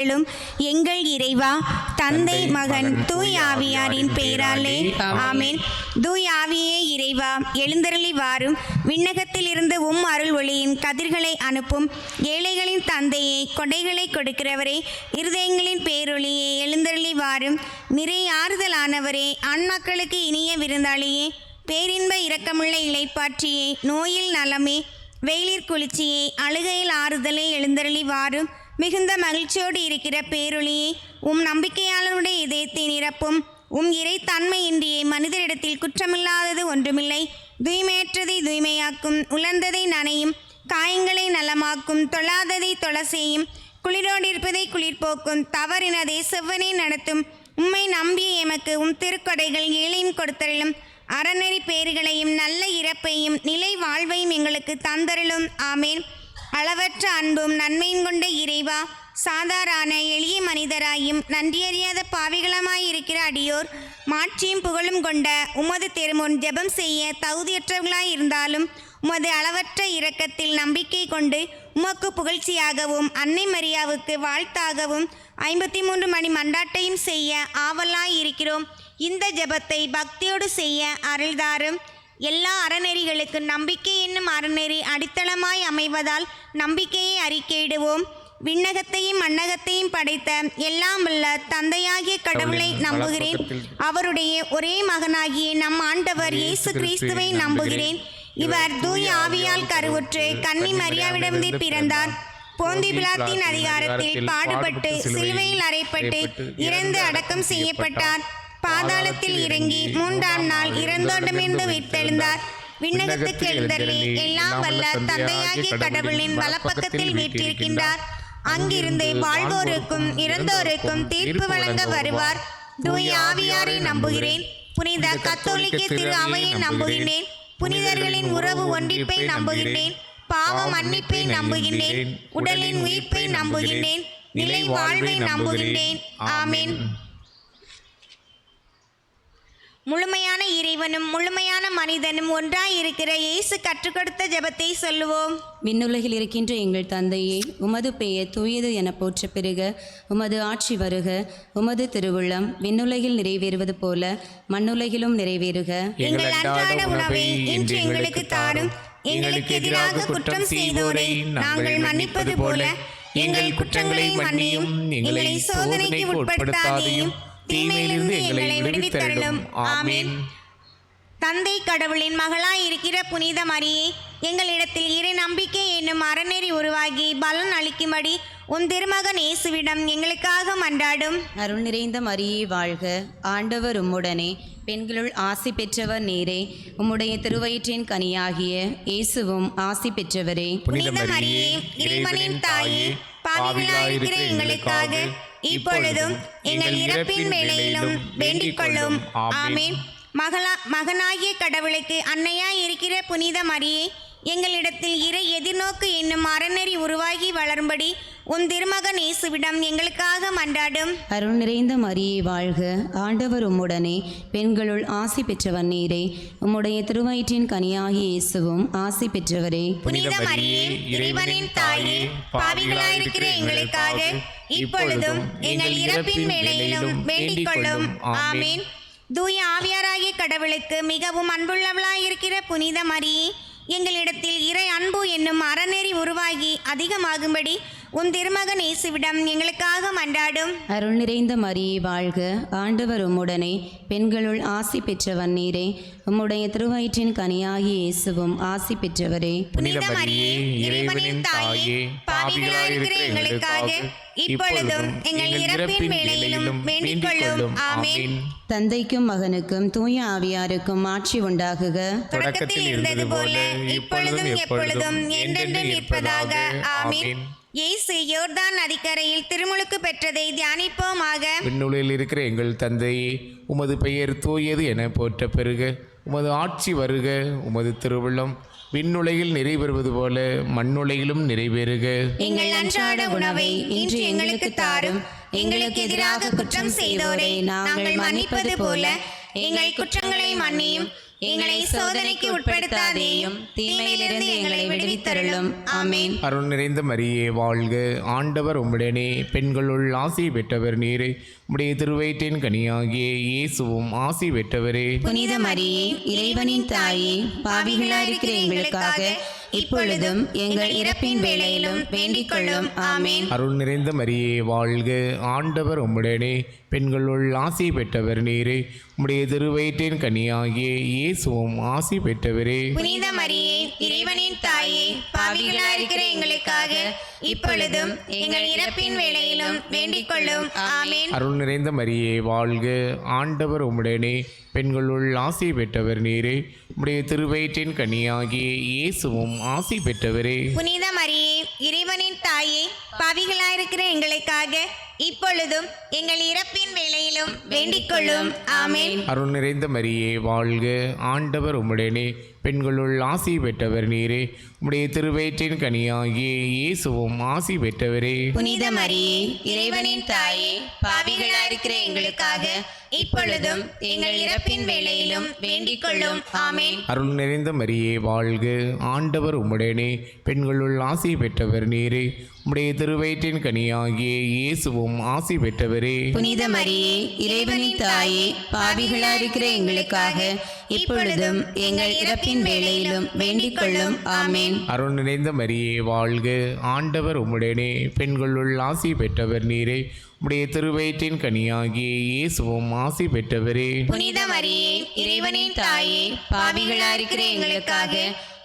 எங்கள் இறைவா, தந்தை மகன் தூய் ஆவியாரின் பெயராலே ஆமென். தூய் ஆவியே இறைவா, எழுந்தருளி வாரும். விண்ணகத்தில் இருந்து அருள் ஒளியின் கதிர்களை அனுப்பும் ஏழைகளின் தந்தையே, கொடைகளை கொடுக்கிறவரே, இருதயங்களின் பேரொளியே, எழுந்தருளி வாரும். நிறை ஆறுதலானவரே, ஆண்மக்களுக்கு இனிய விருந்தாளியே, பேரின்ப இரக்கமுள்ள இளைப்பாற்றியே, நோயில் நலமே, வெயிலிற் குளிர்ச்சியே, அழுகையில் ஆறுதலே, எழுந்தருளி வாரும். மிகுந்த மகிழ்ச்சியோடு இருக்கிற பேரொளியே, நம்பிக்கையாளருடைய இதயத்தை நிரப்பும். இறை தன்மையின்றியே மனிதரிடத்தில் குற்றமில்லாதது ஒன்றுமில்லை. தூய்மையற்றதை தூய்மையாக்கும், உலர்ந்ததை நனையும், காயங்களை நலமாக்கும், தொழாததை தொழ செய்யும், குளிரோடு இருப்பதை குளிர்போக்கும், தவறினதை செவ்வனே நடத்தும். உம்மை நம்பிய எமக்கு திருக்கொடைகள் ஏழையும் கொடுத்தருளும். அறநெறி பேறுகளையும் நல்ல இறப்பையும் நிலை வாழ்வையும் எங்களுக்கு தந்தருளும். ஆமேன். அளவற்ற அன்பும் நன்மையும் கொண்ட இறைவா, சாதாரண எளிய மனிதராயும் நன்றியறியாத பாவிகளமாயிருக்கிற அடியோர் மாட்சியும் புகழும் கொண்ட உமது திருமுன் ஜெபம் செய்ய தகுதியற்றவர்களாயிருந்தாலும் உமது அளவற்ற இரக்கத்தில் நம்பிக்கை கொண்டு உமக்கு புகழ்ச்சியாகவும் அன்னை மரியாவுக்கு வாழ்த்தாகவும் 53 மணி மண்டாட்டையும் செய்ய ஆவலாயிருக்கிறோம். இந்த ஜெபத்தை பக்தியோடு செய்ய அருள்தாரும். எல்லா அறநெறிகளுக்கு நம்பிக்கை என்னும் அறநெறி அடித்தளமாய் அமைவதால் நம்பிக்கையை அறிக்கையிடுவோம். விண்ணகத்தையும் மண்ணகத்தையும் படைத்த எல்லாம் வல்ல தந்தையாகிய கடவுளை நம்புகிறேன். அவருடைய ஒரே மகனாகிய நம் ஆண்டவர் இயேசு கிறிஸ்துவை நம்புகிறேன். இவர் தூய ஆவியால் கருவுற்று கன்னி மரியாவிடமிருந்து பிறந்தார். போந்தி பிலாத்தின் அதிகாரத்தில் பாடுபட்டு சிலுவையில் அறையப்பட்டு இறந்து அடக்கம் செய்யப்பட்டார். பாதாளத்தில் இறங்கி 3ஆம் நாள் இறந்தோடமிருந்து உயிர்த்தெழுந்தார். விண்ணகத்துக்கு எழுந்தருளி எல்லாம் வல்ல தந்தையாகிய கடவுளின் வலப்பக்கத்தில் வீற்றிருக்கின்றார். அங்கிருந்து வாழ்வோருக்கும் இறந்தோருக்கும் தீர்ப்பு வழங்க வருவார். தூய ஆவியாரை நம்புகிறேன். புனித கத்தோலிக்க திரு அவையை நம்புகின்றேன். புனிதர்களின் உறவு ஒன்றிப்பை நம்புகின்றேன். பாவ மன்னிப்பை நம்புகின்றேன். உடலின் உயிர்ப்பை நம்புகின்றேன். நிலை வாழ்வை நம்புகின்றேன். ஆமேன். முழுமையான இறைவனும் முழுமையான மனிதனும் ஒன்றாயிருக்கிற இயேசு கற்றுக் கொடுத்த ஜெபத்தை சொல்லுவோம். விண்ணுலகில் இருக்கின்ற எங்கள் தந்தையே, உமது பெயர் தூயது என போற்ற பெருக. உமது ஆட்சி வருக. உமது திருவுள்ளம் விண்ணுலகில் நிறைவேறுவது போல மண்ணுலகிலும் நிறைவேறுக. எங்கள் அன்றாட உணவை இன்று எங்களுக்கு தாரும். எங்களுக்கு எதிராக குற்றம் செய்தோரை நாங்கள் மன்னிப்பது போல எங்கள் குற்றங்களை மன்னியும். எங்களை சோதனைக்கு உட்படுத்தாதேயும், தீமையிலிருந்து எங்களை விடுவித்தருளும். ஆமேன். தந்தை கடவுளின் மகளாயிருக்கிற புனித மரியே, எங்களிடத்தில் இறை நம்பிக்கை என்னும் அறநெறி உருவாகி பலன் அளிக்கும்படி திருமகன் இயேசுவிடம் எங்களுக்காக மன்றாடும். அருள் நிறைந்த மரியே வாழ்க. ஆண்டவர் உம்முடனே, பெண்களுள் ஆசி பெற்றவர் நீரே. உம்முடைய திருவயிற்றின் கனியாகிய இயேசுவும் ஆசி பெற்றவரே. புனித மரியே, இறைவனின் தாயே, பாவிகளாயிருக்கிற எங்களுக்காக இப்பொழுதும் எங்கள் இறப்பின் வேளையிலும் வேண்டிக் கொள்ளும். ஆமேன். மகனாகிய கடவுளுக்கு அன்னையாய் இருக்கிற புனித மரியே, எங்களிடத்தில் இறை எதிர்நோக்கு என்னும் அறநெறி உருவாகி வளரும்படி திருமகன் இயேசுவிடம் எங்களுக்காக மன்றாடும். அருள் நிறைந்த மரியே வாழ்க. ஆண்டவர் உம்முடனே, பெண்களுள் ஆசி பெற்றவர் நீரே. உம்முடைய திருவயிற்றின் கனியாகிய இயேசுவும் ஆசி பெற்றவரே. புனித மரியே, இறைவனின் தாயே, பாவிகளாயிருக்கிற எங்களுக்காக இப்பொழுதும் எங்கள் இறப்பின் வேளையிலும் வேண்டிக் கொள்ளும். ஆமேன். தூய ஆவியாராகிய கடவுளுக்கு மிகவும் அன்புள்ளவளாயிருக்கிற புனித மரியே, எங்களிடத்தில் இறை அன்பு என்னும் அறநெறி உருவாகி அதிகமாகும்படி திருமகன் இயேசுவிடம் எங்களுக்காக மன்றாடும். அருள் நிறைந்த மரியே வாழ்க. ஆண்டவர் உம்முடனே, பெண்களுள் ஆசி பெற்றவர் நீரே. உம்முடைய திருவயிற்றின் கனியாகிய இயேசுவும் ஆசி பெற்றவரே. புனித மரியே, இறைவனின் தாயே, பாவிகளாயிருக்கிற எங்களுக்காக இப்பொழுதும் எங்கள் இறப்பின் வேளையிலும் வேண்டிக் கொள்ளும். ஆமேன். தந்தைக்கும் மகனுக்கும் தூய ஆவியாருக்கும் ஆட்சி உண்டாகுக. தொடக்கத்தில் இருந்தது போல இப்பொழுதும் எப்பொழுதும் என்றென்று நிற்பதாக. ஆமேன். இயேசு யோர்தான் நதிக்கரையில் திருமுழுக்கு பெற்றதை தியானிப்போமாக. விண்ணுலகில் இருக்கிற எங்கள் தந்தையே, உமது பெயர் தூயது என போற்ற பெருக. உமது ஆட்சி வருக. உமது திருவுள்ளம் விண்ணுலகில் நிறைவேறுவது போல மண்ணுலகிலும் நிறைவேறுக. எங்கள் அன்றாட உணவை இன்று எங்களுக்கு தாரும். எங்களுக்கு எதிராக குற்றம் செய்தோரை நாங்கள் மன்னிப்பது போல எங்கள் குற்றங்களை மன்னியும். எங்களை சோதனைக்கு உட்படுத்தாதேயும் தீமையிலிருந்து எங்களை விடுவித்தருளும். ஆமென். அருள் நிறைந்த மரியே வாழ்க, ஆண்டவர் உம்முடனே, பெண்களுள் ஆசி பெற்றவர் நீரே. உம்முடைய திருவயிற்றின் கனியாகிய இயேசுவும் ஆசி பெற்றவரே. புனித மரியே, இறைவனின் தாயே, பாவிகளாயிருக்கிற எங்களுக்காக இப்பொழுதும் எங்கள் இறப்பின் வேளையிலும் வேண்டிக் கொள்ளும். ஆமென். அருள் நிறைந்த மரியே வாழ்க, ஆண்டவர் உம்முடனே, பெண்களுள் ஆசி பெற்றவர் நீரே. உம்முடைய திருவயிற்றின் கனியாகிய இயேசுவும் ஆசி பெற்றவரே. புனித மரியே, இறைவனின் தாயே, பாவிகளாயிருக்கிற எங்களுக்காக இப்பொழுதும் எங்கள் இறப்பின் வேளையிலும் வேண்டிக் கொள்ளும். ஆமென். அருள் நிறைந்த மரியே வாழ்க, ஆண்டவர் உம்முடனே, பெண்களுள் ஆசி பெற்றவர் நீரே. உம்முடைய திருவயிற்றின் கனியாகிய இயேசுவும் ஆசி பெற்றவரே. புனித மரியே, இறைவனின் தாயே, பாவிகளாயிருக்கிற எங்களுக்காக இப்பொழுதும் எங்கள் இறப்பின் வேளையிலும் வேண்டிக் கொள்ளும். ஆமென். அருள் நிறைந்த மரியே வாழ்க, ஆண்டவர் உம்முடனே, பெண்களுள் ஆசி பெற்றவர் நீரே. உம்முடைய திருவயிற்றின் கனியாகிய இயேசுவும் ஆசி பெற்றவரே. புனித மரியே, இறைவனின் தாயே, பாவிகளாயிருக்கிற எங்களுக்காக இப்பொழுதும் எங்கள் இறப்பின் வேளையிலும் வேண்டிக் கொள்ளும். ஆமென். அருள் நிறைந்த மரியே வாழ்க, ஆண்டவர் உம்முடனே, பெண்களுள் ஆசி பெற்றவர் நீரே. உம்முடைய திருவயிற்றின் கனியாகிய இயேசுவும் ஆசி பெற்றவரே. புனித மரியே, இறைவனின் தாயே, பாவிகளாயிருக்கிற எங்களுக்காக இப்பொழுதும் எங்கள் இறப்பின் வேளையிலும் வேண்டிக் கொள்ளும். ஆமென். அருள் நிறைந்த மரியே வாழ்க, ஆண்டவர் உம்முடனே, பெண்களுள் ஆசி பெற்றவர் நீரே. உம்முடைய திருவயிற்றின் கனியாகிய இயேசுவும் ஆசி பெற்றவரே. புனித மரியே, இறைவனின் தாயே, பாவிகளாயிருக்கிற எங்களுக்காக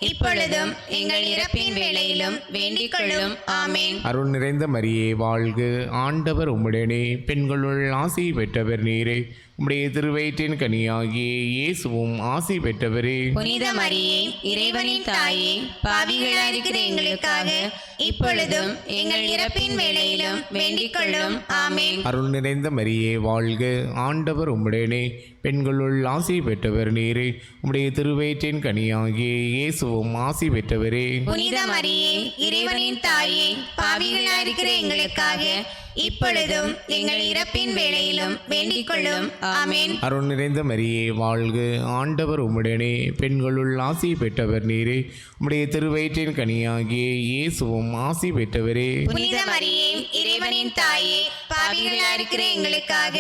இப்பொழுதும் எங்கள் இறப்பின் வேளையிலும் வேண்டிக் கொள்ளும். ஆமென். அருள் நிறைந்த மரியே வாழ்க, ஆண்டவர் உம்முடனே, பெண்களுள் ஆசி பெற்றவர் நீரே. உம்முடைய திருவயிற்றின் கனியாகிய இயேசுவும் ஆசி பெற்றவரே. புனித மரியே, இறைவனின் தாயே, பாவிகளாயிருக்கிற எங்களுக்காக இப்பொழுதும் எங்கள் இறப்பின் வேளையிலும் வேண்டிக் கொள்ளும். ஆமென். அருள் நிறைந்த மரியே வாழ்க, ஆண்டவர் உம்முடனே, பெண்களுள் ஆசி பெற்றவர் நீரே. உம்முடைய திருவயிற்றின் கனியாகிய இயேசுவும் ஆசி பெற்றவரே. புனித மரியே, இறைவனின் தாயே, பாவிகளாயிருக்கிற எங்களுக்காக இப்பொழுதும் எங்கள் இறப்பின் வேளையிலும் வேண்டிக் கொள்ளும். ஆமென். அருள் நிறைந்த மரியே வாழ்க, ஆண்டவர் உம்முடனே, பெண்களுள் ஆசி பெற்றவர் நீரே. உம்முடைய திருவயிற்றின் கனியாகிய இயேசுவும் ஆசி பெற்றவரே. புனித மரியே, இறைவனின் தாயே, பாவிகளாயிருக்கிற எங்களுக்காக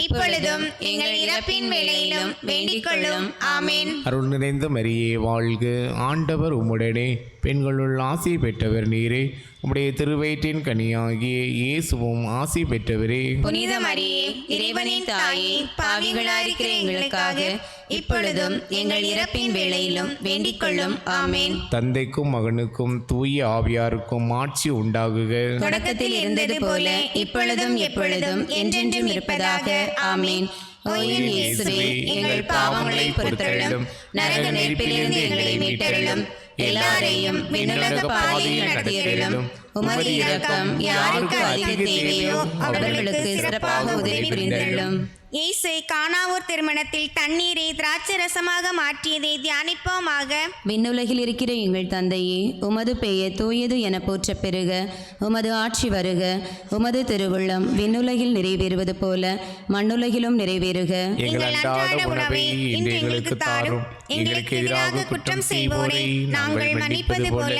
இப்பொழுதும் எங்கள் இறப்பின் வேளையிலும் வேண்டிக் கொள்ளும். ஆமென். அருள் நிறைந்த மரியே வாழ்க, ஆண்டவர் உம்முடனே, பெண்களுள் ஆசி பெற்றவர் நீரே. உம்முடைய திருவயிற்றின் கனியாகிய இயேசுவும் ஆசி பெற்றவரே. புனித மரியே, இறைவனின் தாயே, பாவிகளாயிருக்கிற எங்களுக்காக இப்பொழுதும் எங்கள் இறப்பின் வேளையிலும் வேண்டிக் கொள்ளும். ஆமென். தந்தைக்கும் மகனுக்கும் தூய ஆவியாருக்கும் ஆட்சி உண்டாகுக. தொடக்கத்தில் இருந்தது போல இப்பொழுதும் எப்பொழுதும் என்றென்றும் இருப்பதாக. ஆமென். ஓ என் இயேசுவே, எங்கள் பாவங்களை பொறுத்தருளும், நரக நெருப்பிலிருந்து எங்களை மீட்டருளும், எல்லாரையும் விண்ணுலக பாதையில் நடத்தியருளும். உமது இரக்கம் யாருக்கு அதிக தேவையோ அவர்களுக்கு சிறப்பாக உதவி புரிந்தருளும். இயேசு கானாவூர் திருமணத்தில் தண்ணீரை திராட்சை ரசமாக மாற்றியதை தியானிப்போமாக. விண்ணுலகில் இருக்கிற எங்கள் தந்தையே, உமது பெயர் தூயது என போற்ற பெறுக. உமது ஆட்சி வருக. உமது திருவுள்ளம் விண்ணுலகில் நிறைவேறுவது போல மண்ணுலகிலும் நிறைவேறுக. எங்கள் அன்றாட உணவை இன்று எங்களுக்கு தாரும். எங்களுக்கு எதிராக குற்றம் செய்வோரை நாங்கள் மன்னிப்பது போல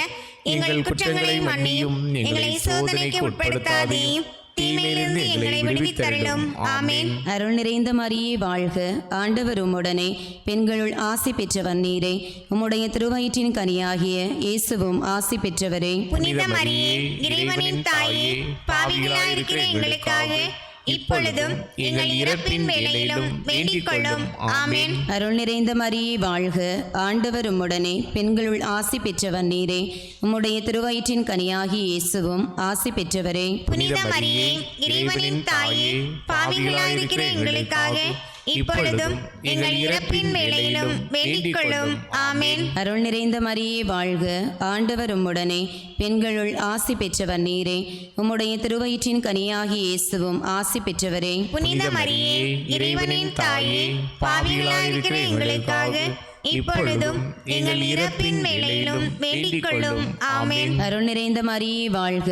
எங்கள் குற்றங்களை மன்னியும். எங்களை சோதனைக்கு உட்படுத்தாதேயும் தீமையிலிருந்து எங்களை விடுவித்தருளும். ஆமென். அருள் நிறைந்த மரியே வாழ்க, ஆண்டவர் உம்முடனே, பெண்களுள் ஆசி பெற்றவர் நீரே. உம்முடைய திருவயிற்றின் கனியாகிய இயேசுவும் ஆசி பெற்றவரே. புனித மரியே, இறைவனின் தாயே, பாவிகளாயிருக்கிற எங்களுக்காக இப்பொழுதும் எங்கள் இறப்பின் வேளையிலும் வேண்டிக் கொள்ளும். ஆமென். அருள் நிறைந்த மரியே வாழ்க, ஆண்டவர் உம்முடனே, பெண்களுள் ஆசி பெற்றவர் நீரே. உம்முடைய திருவயிற்றின் கனியாகிய இயேசுவும் ஆசி பெற்றவரே. புனித மரியே, இறைவனின் தாயே, பாவிகளாயிருக்கிற எங்களுக்காக இப்பொழுதும் எங்கள் இறப்பின் வேளையிலும் வேண்டிக் கொள்ளும். ஆமென். அருள் நிறைந்த மரியே வாழ்க, ஆண்டவர் உம்முடனே, பெண்களுள் ஆசி பெற்றவர் நீரே. உம்முடைய திருவயிற்றின் கனியாகிய இயேசுவும் ஆசி பெற்றவரே. புனித மரியே, இறைவனின் தாயே, பாவிகளாயிருக்கிற எங்களுக்காக இப்பொழுதும் எங்கள் இறப்பின் வேளையிலும் வேண்டிக் கொள்ளும். ஆமென். அருள் நிறைந்த மரியே வாழ்க,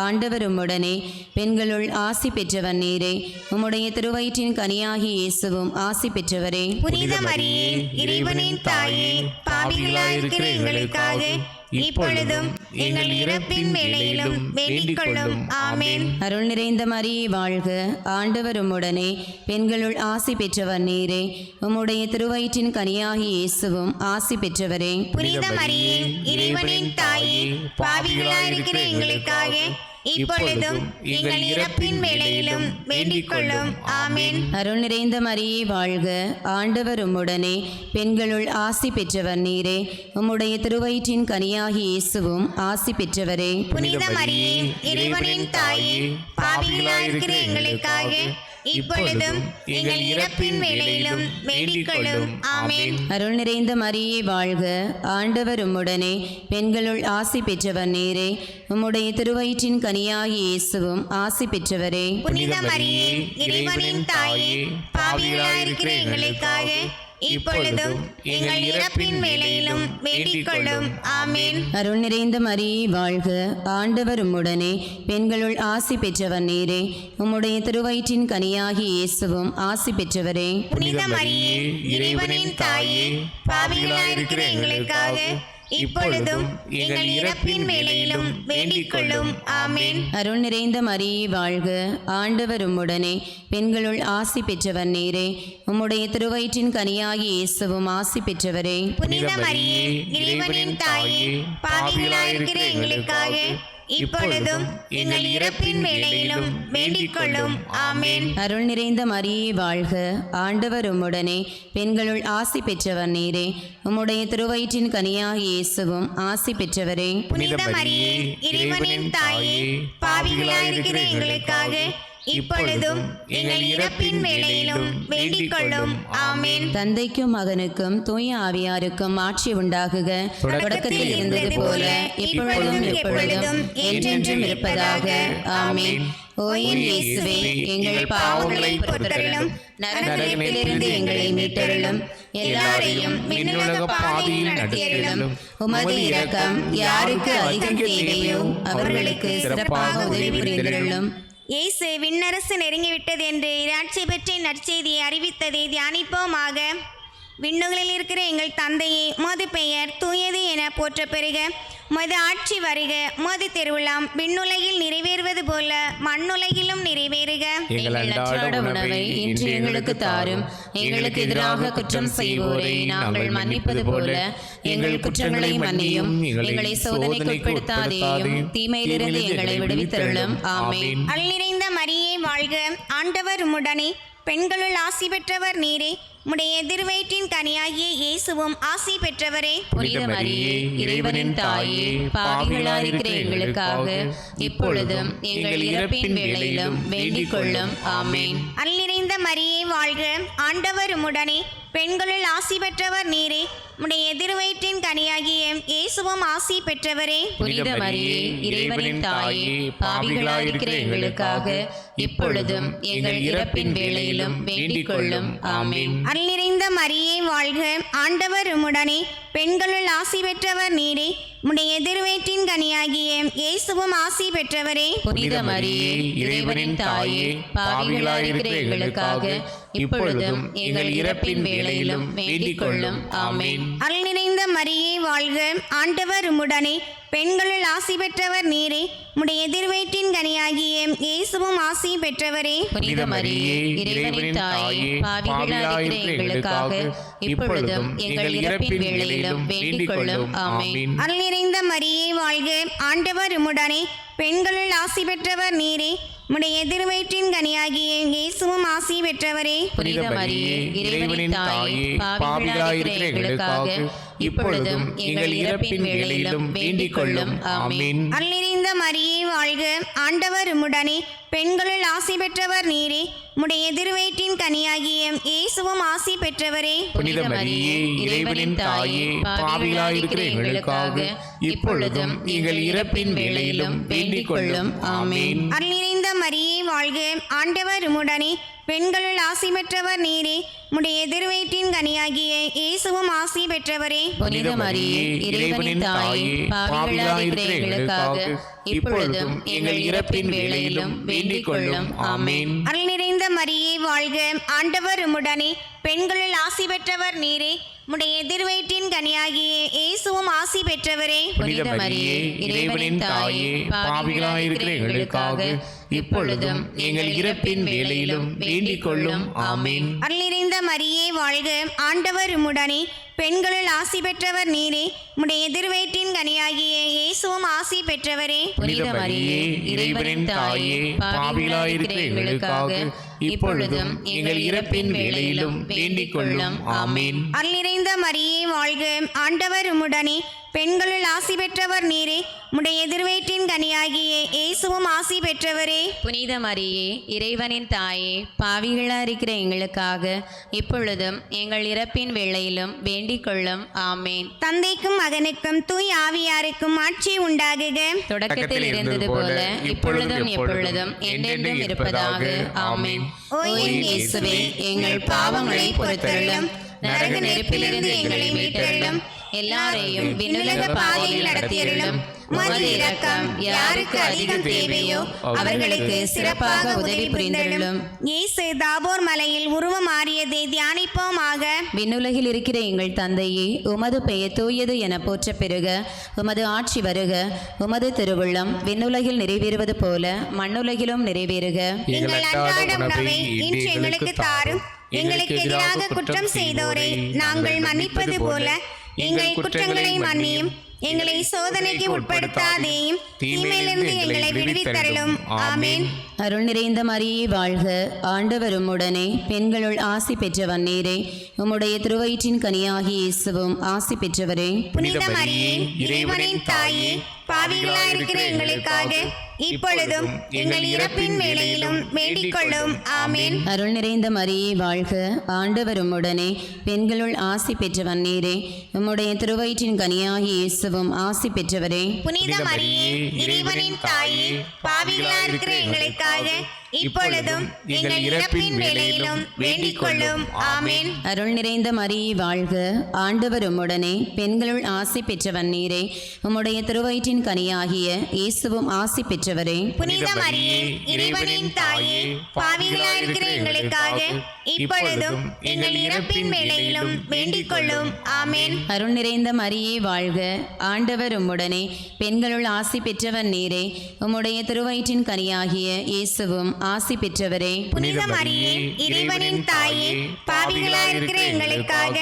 ஆண்டவர் உம்முடனே, பெண்களுள் ஆசி பெற்றவர் நீரே, உம்முடைய திருவயிற்றின் கனியாகி இயேசுவும் ஆசி பெற்றவரே. புனித மரியே, இறைவனின் தாயே, பாவிகளாயிருக்கிற எங்களுக்காக இப்பொழுதும் எங்கள் இறப்பின் வேளையிலும் வேண்டிக் கொள்ளும். ஆமென். அருள் நிறைந்த மரியே வாழ்க, ஆண்டவர் உம்முடனே, பெண்களுள் ஆசி பெற்றவர் நீரே, உம்முடைய திருவயிற்றின் கனியாகி இயேசுவும் ஆசி பெற்றவரே. புனித மரியே, இறைவனின் தாயே, பாவிகளாயிருக்கிற எங்களுக்காக இப்பொழுதும் எங்கள் இறப்பின் வேளையிலும் வேண்டிக் கொள்ளும். ஆமென். அருள் நிறைந்த மரியே வாழ்க, ஆண்டவர் உம்முடனே, பெண்களுள் ஆசி பெற்றவர் நீரே, உம்முடைய திருவயிற்றின் கனியாகி இயேசுவும் ஆசி பெற்றவரே. புனித மரியே, இறைவனின் தாயே, பாவிகளாயிருக்கிற எங்களுக்காக இப்பொழுதும் எங்கள் இறப்பின் வேளையிலும் வேண்டிக் கொள்ளும். ஆமென். அருள் நிறைந்த மரியே வாழ்க, ஆண்டவர் உம்முடனே, பெண்களுள் ஆசி பெற்றவர் நீரே, உம்முடைய திருவயிற்றின் கனியாகி இயேசுவும் ஆசி பெற்றவரே. புனித மரியே, இறைவனின் தாயே, பாவிகளாயிருக்கிற எங்களுக்காக இப்பொழுதும் எங்கள் இறப்பின் வேளையிலும் வேண்டிக் கொள்ளும். ஆமென். அருள் நிறைந்த மரியே வாழ்க, ஆண்டவர் உம்முடனே, பெண்களுள் ஆசி பெற்றவர் நீரே, உம்முடைய திருவயிற்றின் கனியாகி இயேசுவும் ஆசி பெற்றவரே. புனித மரியே, இறைவனின் தாயே, பாவிகளாயிருக்கிற எங்களுக்காக இப்பொழுதும் எங்கள் இறப்பின் வேளையிலும் வேண்டிக் கொள்ளும். ஆமென். அருள் நிறைந்த மரியே வாழ்க, ஆண்டவர் உம்முடனே, பெண்களுள் ஆசி பெற்றவர் நீரே, உம்முடைய திருவயிற்றின் கனியாகி இயேசுவும் ஆசி பெற்றவரே. புனித மரியே, இறைவனின் தாயே, பாவிகளாயிருக்கிற எங்களுக்காக இப்பொழுதும் எங்கள் இறப்பின் வேளையிலும் வேண்டிக் கொள்ளும். ஆமென். அருள் நிறைந்த மரியே வாழ்க, ஆண்டவர் உம்முடனே, பெண்களுள் ஆசி பெற்றவர் நீரே, உம்முடைய திருவயிற்றின் கனியாகி இயேசுவும் ஆசி பெற்றவரே. புனித மரியே, இறைவனின் தாயே, பாவிகளாயிருக்கிற எங்களுக்காக இப்பொழுதும் எங்கள் இறப்பின் வேளையிலும் வேண்டிக் கொள்ளும். ஆமென். தந்தைக்கும் மகனுக்கும் தூய ஆவியாருக்கும் ஆட்சி உண்டாகுக, தொடக்கத்தில் இருந்தது போல இப்பொழுதும் எப்பொழுதும் என்றென்றும் இருப்பதாக. ஆமென். ஓ என் இயேசுவே, எங்கள் பாவங்களை பொறுத்தருளும், நரகத்திலிருந்து எங்களை மீட்டருளும், எல்லாரையும் விண்ணுலக பாதையில் நடத்தியருளும். உமது இரக்கம் யாருக்கு அதிகம் தேவையோ அவர்களுக்கு சிறப்பாக உதவி புரிந்தருளும். இயேசு விண்ணரசு நெருங்கிவிட்டது என்று இராட்சி பெற்ற நற்செய்தியை அறிவித்ததை தியானிப்போமாக. விண்ணுகளில் இருக்கிற எங்கள் தந்தையே, உமது பெயர் தூயது என போற்ற பெறுக. உமது ஆட்சி வருக. உமது திருவிழாம் விண்ணுலகில் நிறைவேறுவது போல மண்ணுலகிலும் நிறைவேறுக. எங்கள் அன்றாட உணவை இன்று எங்களுக்கு தாரும். எங்களுக்கு எதிராக குற்றம் செய்வோரை நாங்கள் மன்னிப்பது போல எங்கள் குற்றங்களை மன்னியும். எங்களை சோதனைக்குட்படுத்தாதேயும், தீமையிலிருந்து எங்களை விடுவித்தருளும். ஆமென். அருள் நிறைந்த மரியே வாழ்க, ஆண்டவர் உம்முடனே, பெண்களுள் ஆசி பெற்றவர் நீரே, உம்முடைய திருவயிற்றின் கனியாகிய இயேசுவும் ஆசி பெற்றவரே. புனித மரியே, இறைவனின் தாயே, பாவிகளாயிருக்கிற எங்களுக்காக இப்பொழுதும் எங்கள் இறப்பின் வேளையிலும் வேண்டிக் கொள்ளும். ஆமென். அருள் நிறைந்த மரியே வாழ்க, ஆண்டவர் உம்முடனே, பெண்களுள் ஆசி பெற்றவர் நீரே, உம்முடைய திருவயிற்றின் கனியாகிய இயேசுவும் ஆசி பெற்றவரே. புனித மரியே, இறைவனின் தாயே, பாவிகளாயிருக்கிற எங்களுக்காக இப்பொழுதும் எங்கள் இறப்பின் வேளையிலும் வேண்டிக் கொள்ளும். ஆமென். அருள் நிறைந்த மரியே வாழ்க, ஆண்டவர் உம்முடனே, பெண்களுள் ஆசி பெற்றவர் நீரே, உம்முடைய திருவயிற்றின் கனியாகிய இயேசுவும் ஆசி பெற்றவரே. புனித மரியே, இறைவனின் தாயே, பாவிகளாயிருக்கிற எங்களுக்காக இப்பொழுதும் எங்கள் இறப்பின் வேளையிலும் வேண்டிக் கொள்ளும். ஆமென். அருள் நிறைந்த மரியே வாழ்க, ஆண்டவர் உம்முடனே, பெண்களுள் ஆசி பெற்றவர் நீரே, உம்முடைய திருவயிற்றின் கனியாகிய இயேசுவும் ஆசி பெற்றவரே. புனித மரியே, இறைவனின் தாயே, பாவிகளாயிருக்கிற எங்களுக்காக இப்பொழுதும் எங்கள் இறப்பின் வேளையிலும் வேண்டிக் கொள்ளும். ஆமென். அருள் நிறைந்த மரியே வாழ்க, ஆண்டவர் உம்முடனே, பெண்களுள் ஆசி பெற்றவர் நீரே, உம்முடைய திருவயிற்றின் கனியாகிய இயேசுவும் ஆசி பெற்றவரே. புனித மரியே, இறைவனின் தாயே, பாவிகளாயிருக்கிற எங்களுக்காக இப்பொழுதும் எங்கள் இறப்பின் வேளையிலும் வேண்டிக் கொள்ளும். ஆமென். அருள் நிறைந்த மரியே வாழ்க, ஆண்டவர் உம்முடனே, பெண்களுள் ஆசி பெற்றவர் நீரே, உம்முடைய திருவயிற்றின் கனியாகிய இயேசுவும் ஆசி பெற்றவரே. புனித மரியே, இறைவனின் தாயே, பாவிகளாயிருக்கிற எங்களுக்காக இப்பொழுதும் எங்கள் இறப்பின் வேளையிலும் வேண்டிக் கொள்ளும். ஆமென். அருள் நிறைந்த மரியே வாழ்க, ஆண்டவர் உம்முடனே, பெண்களுள் ஆசி பெற்றவர் நீரே. உம்முடைய திருவயிற்றின் கனியாகிய இயேசுவும் ஆசி பெற்றவரே. புனித மரியே, இறைவனின் தாயே, பாவிகளாயிருக்கிற எங்களுக்காக இப்பொழுதும் எங்கள் இறப்பின் வேளையிலும் வேண்டிக் கொள்ளும். ஆமென். அருள் நிறைந்த மரியே வாழ்க, ஆண்டவர் உம்முடனே, பெண்களுள் ஆசி பெற்றவர் நீரே. உம்முடைய திருவயிற்றின் கனியாகிய இயேசுவும் ஆசி பெற்றவரே. புனித மரியே, இறைவனின் தாயே, பாவிகளாயிருக்கிற எங்களுக்காக இப்பொழுதும் எங்கள் இறப்பின் வேளையிலும் வேண்டிக் கொள்ளும். ஆமென். அருள் நிறைந்த மரியே வாழ்க, ஆண்டவர் உம்முடனே, பெண்களுள் ஆசி பெற்றவர் நீரே. உம்முடைய திருவயிற்றின் கனியாகிய இயேசுவும் ஆசி பெற்றவரே. புனித மரியே, இறைவனின் தாயே, பாவிகளாயிருக்கிற எங்களுக்காக இப்பொழுதும் எங்கள் இறப்பின் வேளையிலும் வேண்டிக் கொள்ளும். ஆமென். அருள் நிறைந்த மரியே வாழ்க, ஆண்டவர் உம்முடனே, பெண்களுள் ஆசி பெற்றவர் நீரே. உம்முடைய திருவயிற்றின் கனியாகிய இயேசுவும் ஆசி பெற்றவரே. புனித மரியே, இறைவனின் தாயே, பாவிகளாயிருக்கிற எங்களுக்காக இப்பொழுதும் எங்கள் இறப்பின் வேளையிலும் வேண்டிக் கொள்ளும். ஆமென். தந்தைக்கும் மகனுக்கும் தூய் ஆவியாருக்கும் ஆட்சி உண்டாகுக. தொடக்கத்தில் இருந்தது போல இப்பொழுதும் எப்பொழுதும் என்றென்றும் இருப்பதாக. ஆமென். ஓ என் இயேசுவே, எங்கள் பாவங்களை பொறுத்தருளும், நரக நெருப்பிலிருந்து எங்களை மீட்டருளும், எல்லாரையும் விண்ணுலக பாதையில் நடத்தியருளும். உமது இரக்கம் யாருக்கு அதிகம் தேவையோ அவர்களுக்கு சிறப்பாக உதவி புரிந்தருளும். இயேசு தாபோர் மலையில் உருவம் மாறியதை தியானிப்போமாக. விண்ணுலகில் இருக்கிற எங்கள் தந்தையே, உமது பெயர் தூயது என போற்ற பெறுக. உமது ஆட்சி வருக. உமது திருவுள்ளம் விண்ணுலகில் நிறைவேறுவது போல மண்ணுலகிலும் நிறைவேறுக. எங்கள் அன்றாட உணவை இன்று எங்களுக்கு தாரும். எங்களுக்கு எதிராக குற்றம் செய்தோரை நாங்கள் மன்னிப்பது போல எங்கள் குற்றங்களை மன்னியும். எங்களை சோதனைக்கு உட்படுத்தாதேயும், தீமையிலிருந்து எங்களை விடுவித்தருளும். ஆமென். அருள் நிறைந்த மரியே வாழ்க, ஆண்டவர் உம்முடனே, பெண்களுள் ஆசி பெற்றவர் நீரே. உம்முடைய திருவயிற்றின் கனியாகிய இயேசுவும் ஆசி பெற்றவரே. புனித மரியே, இறைவனின் தாயே, பாவிகளாயிருக்கிற எங்களுக்காக இப்பொழுதும் எங்கள் இறப்பின் வேளையிலும் வேண்டிக் கொள்ளும். ஆமென். அருள் நிறைந்த மரியே வாழ்க, ஆண்டவர் உம்முடனே, பெண்களுள் ஆசி பெற்றவர் நீரே. உம்முடைய திருவயிற்றின் கனியாகிய இயேசுவும் ஆசி பெற்றவரே. புனித மரியே, இறைவனின் தாயே, பாவிகளாயிருக்கிற எங்களுக்காக இப்பொழுதும் எங்கள் இறப்பின் வேளையிலும் வேண்டிக் கொள்ளும். ஆமென். அருள் நிறைந்த மரியே வாழ்க, ஆண்டவர் உம்முடனே, பெண்களுள் ஆசி பெற்றவர் நீரே. உம்முடைய திருவயிற்றின் கனியாகிய இயேசுவும் ஆசி பெற்றவரே. புனித மரியே, இறைவனின் தாயே, பாவிகளாயிருக்கிற எங்களுக்காக இப்பொழுதும் எங்கள் இறப்பின் வேளையிலும் வேண்டிக் கொள்ளும். ஆமென். அருள் நிறைந்த மரியே வாழ்க, ஆண்டவர் உம்முடனே, பெண்களுள் ஆசி பெற்றவர் நீரே. உம்முடைய திருவயிற்றின் கனியாகிய இயேசுவும் ஆசி பெற்றவரே. புனித மரியே, இறைவனின் தாயே, பாவிகளாயிருக்கிற எங்களுக்காக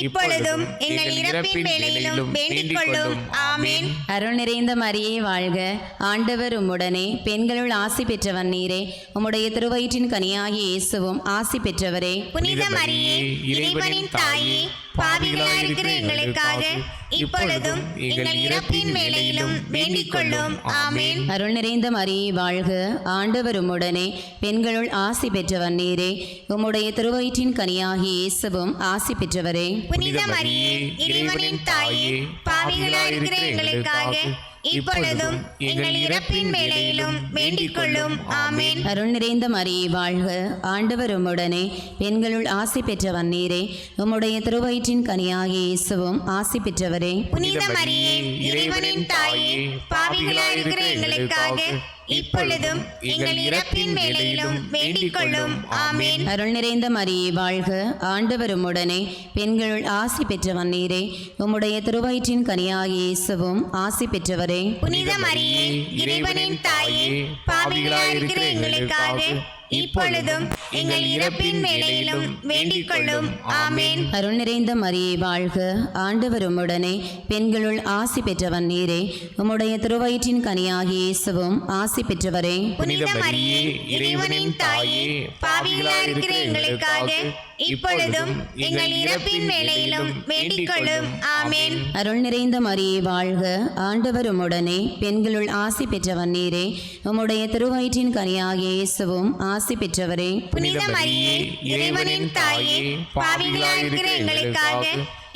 இப்பொழுதும் எங்கள் இறப்பின் வேளையிலும் வேண்டிக் கொள்ளும். ஆமென். அருள் நிறைந்த மரியே வாழ்க, ஆண்டவர் உம்முடனே, பெண்களுள் ஆசி பெற்றவர் நீரே. உம்முடைய திருவயிற்றின் கனியாகிய இயேசுவும் ஆசி பெற்றவரே. புனித மரியே, இறைவனின் தாயே, பாவிகளாயிருக்கிற எங்களுக்காக இப்பொழுதும் எங்கள் இறப்பின் வேளையிலும் வேண்டிக் கொள்ளும். ஆமென். அருள் நிறைந்த மரியே வாழ்க, ஆண்டவர் உம்முடனே, பெண்களுள் ஆசி பெற்றவர் நீரே. உம்முடைய திருவயிற்றின் கனியாகிய இயேசுவும் ஆசி பெற்றவரே. புனித மரியே, இறைவனின் தாயே, பாவிகளாயிருக்கிற எங்களுக்காக இப்பொழுதும் எங்கள் இறப்பின் வேளையிலும் வேண்டிக் கொள்ளும். ஆமென். அருள் நிறைந்த மரியே வாழ்க, ஆண்டவர் உம்முடனே, பெண்களுள் ஆசி பெற்றவர் நீரே. உம்முடைய திருவயிற்றின் கனியாகிய இயேசுவும் ஆசி பெற்றவரே. புனித மரியே, இறைவனின் தாயே, பாவிகளாயிருக்கிற எங்களுக்காக இப்பொழுதும் எங்கள் இறப்பின் வேளையிலும் வேண்டிக் கொள்ளும். ஆமென். அருள் நிறைந்த மரியே வாழ்க, ஆண்டவர் உம்முடனே, பெண்களுள் ஆசி பெற்றவர் நீரே. உம்முடைய திருவயிற்றின் கனியாகிய இயேசுவும் ஆசி பெற்றவரே. புனித மரியே, இறைவனின் தாயே, பாவிகளாயிருக்கிற எங்களுக்காக இப்பொழுதும் எங்கள் இறப்பின் வேளையிலும் வேண்டிக் கொள்ளும். ஆமென். அருள் நிறைந்த மரியே வாழ்க, ஆண்டவர் உம்முடனே, பெண்களுள் ஆசி பெற்றவர் நீரே. உம்முடைய திருவயிற்றின் கனியாகிய இயேசுவும் ஆசி பெற்றவரே. புனித மரியே, இறைவனின் தாயே, பாவிகளாயிருக்கிற எங்களுக்காக இப்பொழுதும் எங்கள் இறப்பின் வேளையிலும் வேண்டிக் கொள்ளும். ஆமென். அருள் நிறைந்த மரியே வாழ்க, ஆண்டவர் உம்முடனே, பெண்களுள் ஆசி பெற்றவர் நீரே. உம்முடைய திருவயிற்றின் கனியாகிய இயேசுவும் ஆசி பெற்றவரே. புனித மரியே, இறைவனின் தாயே, பாவிகளாயிருக்கிற எங்களுக்காக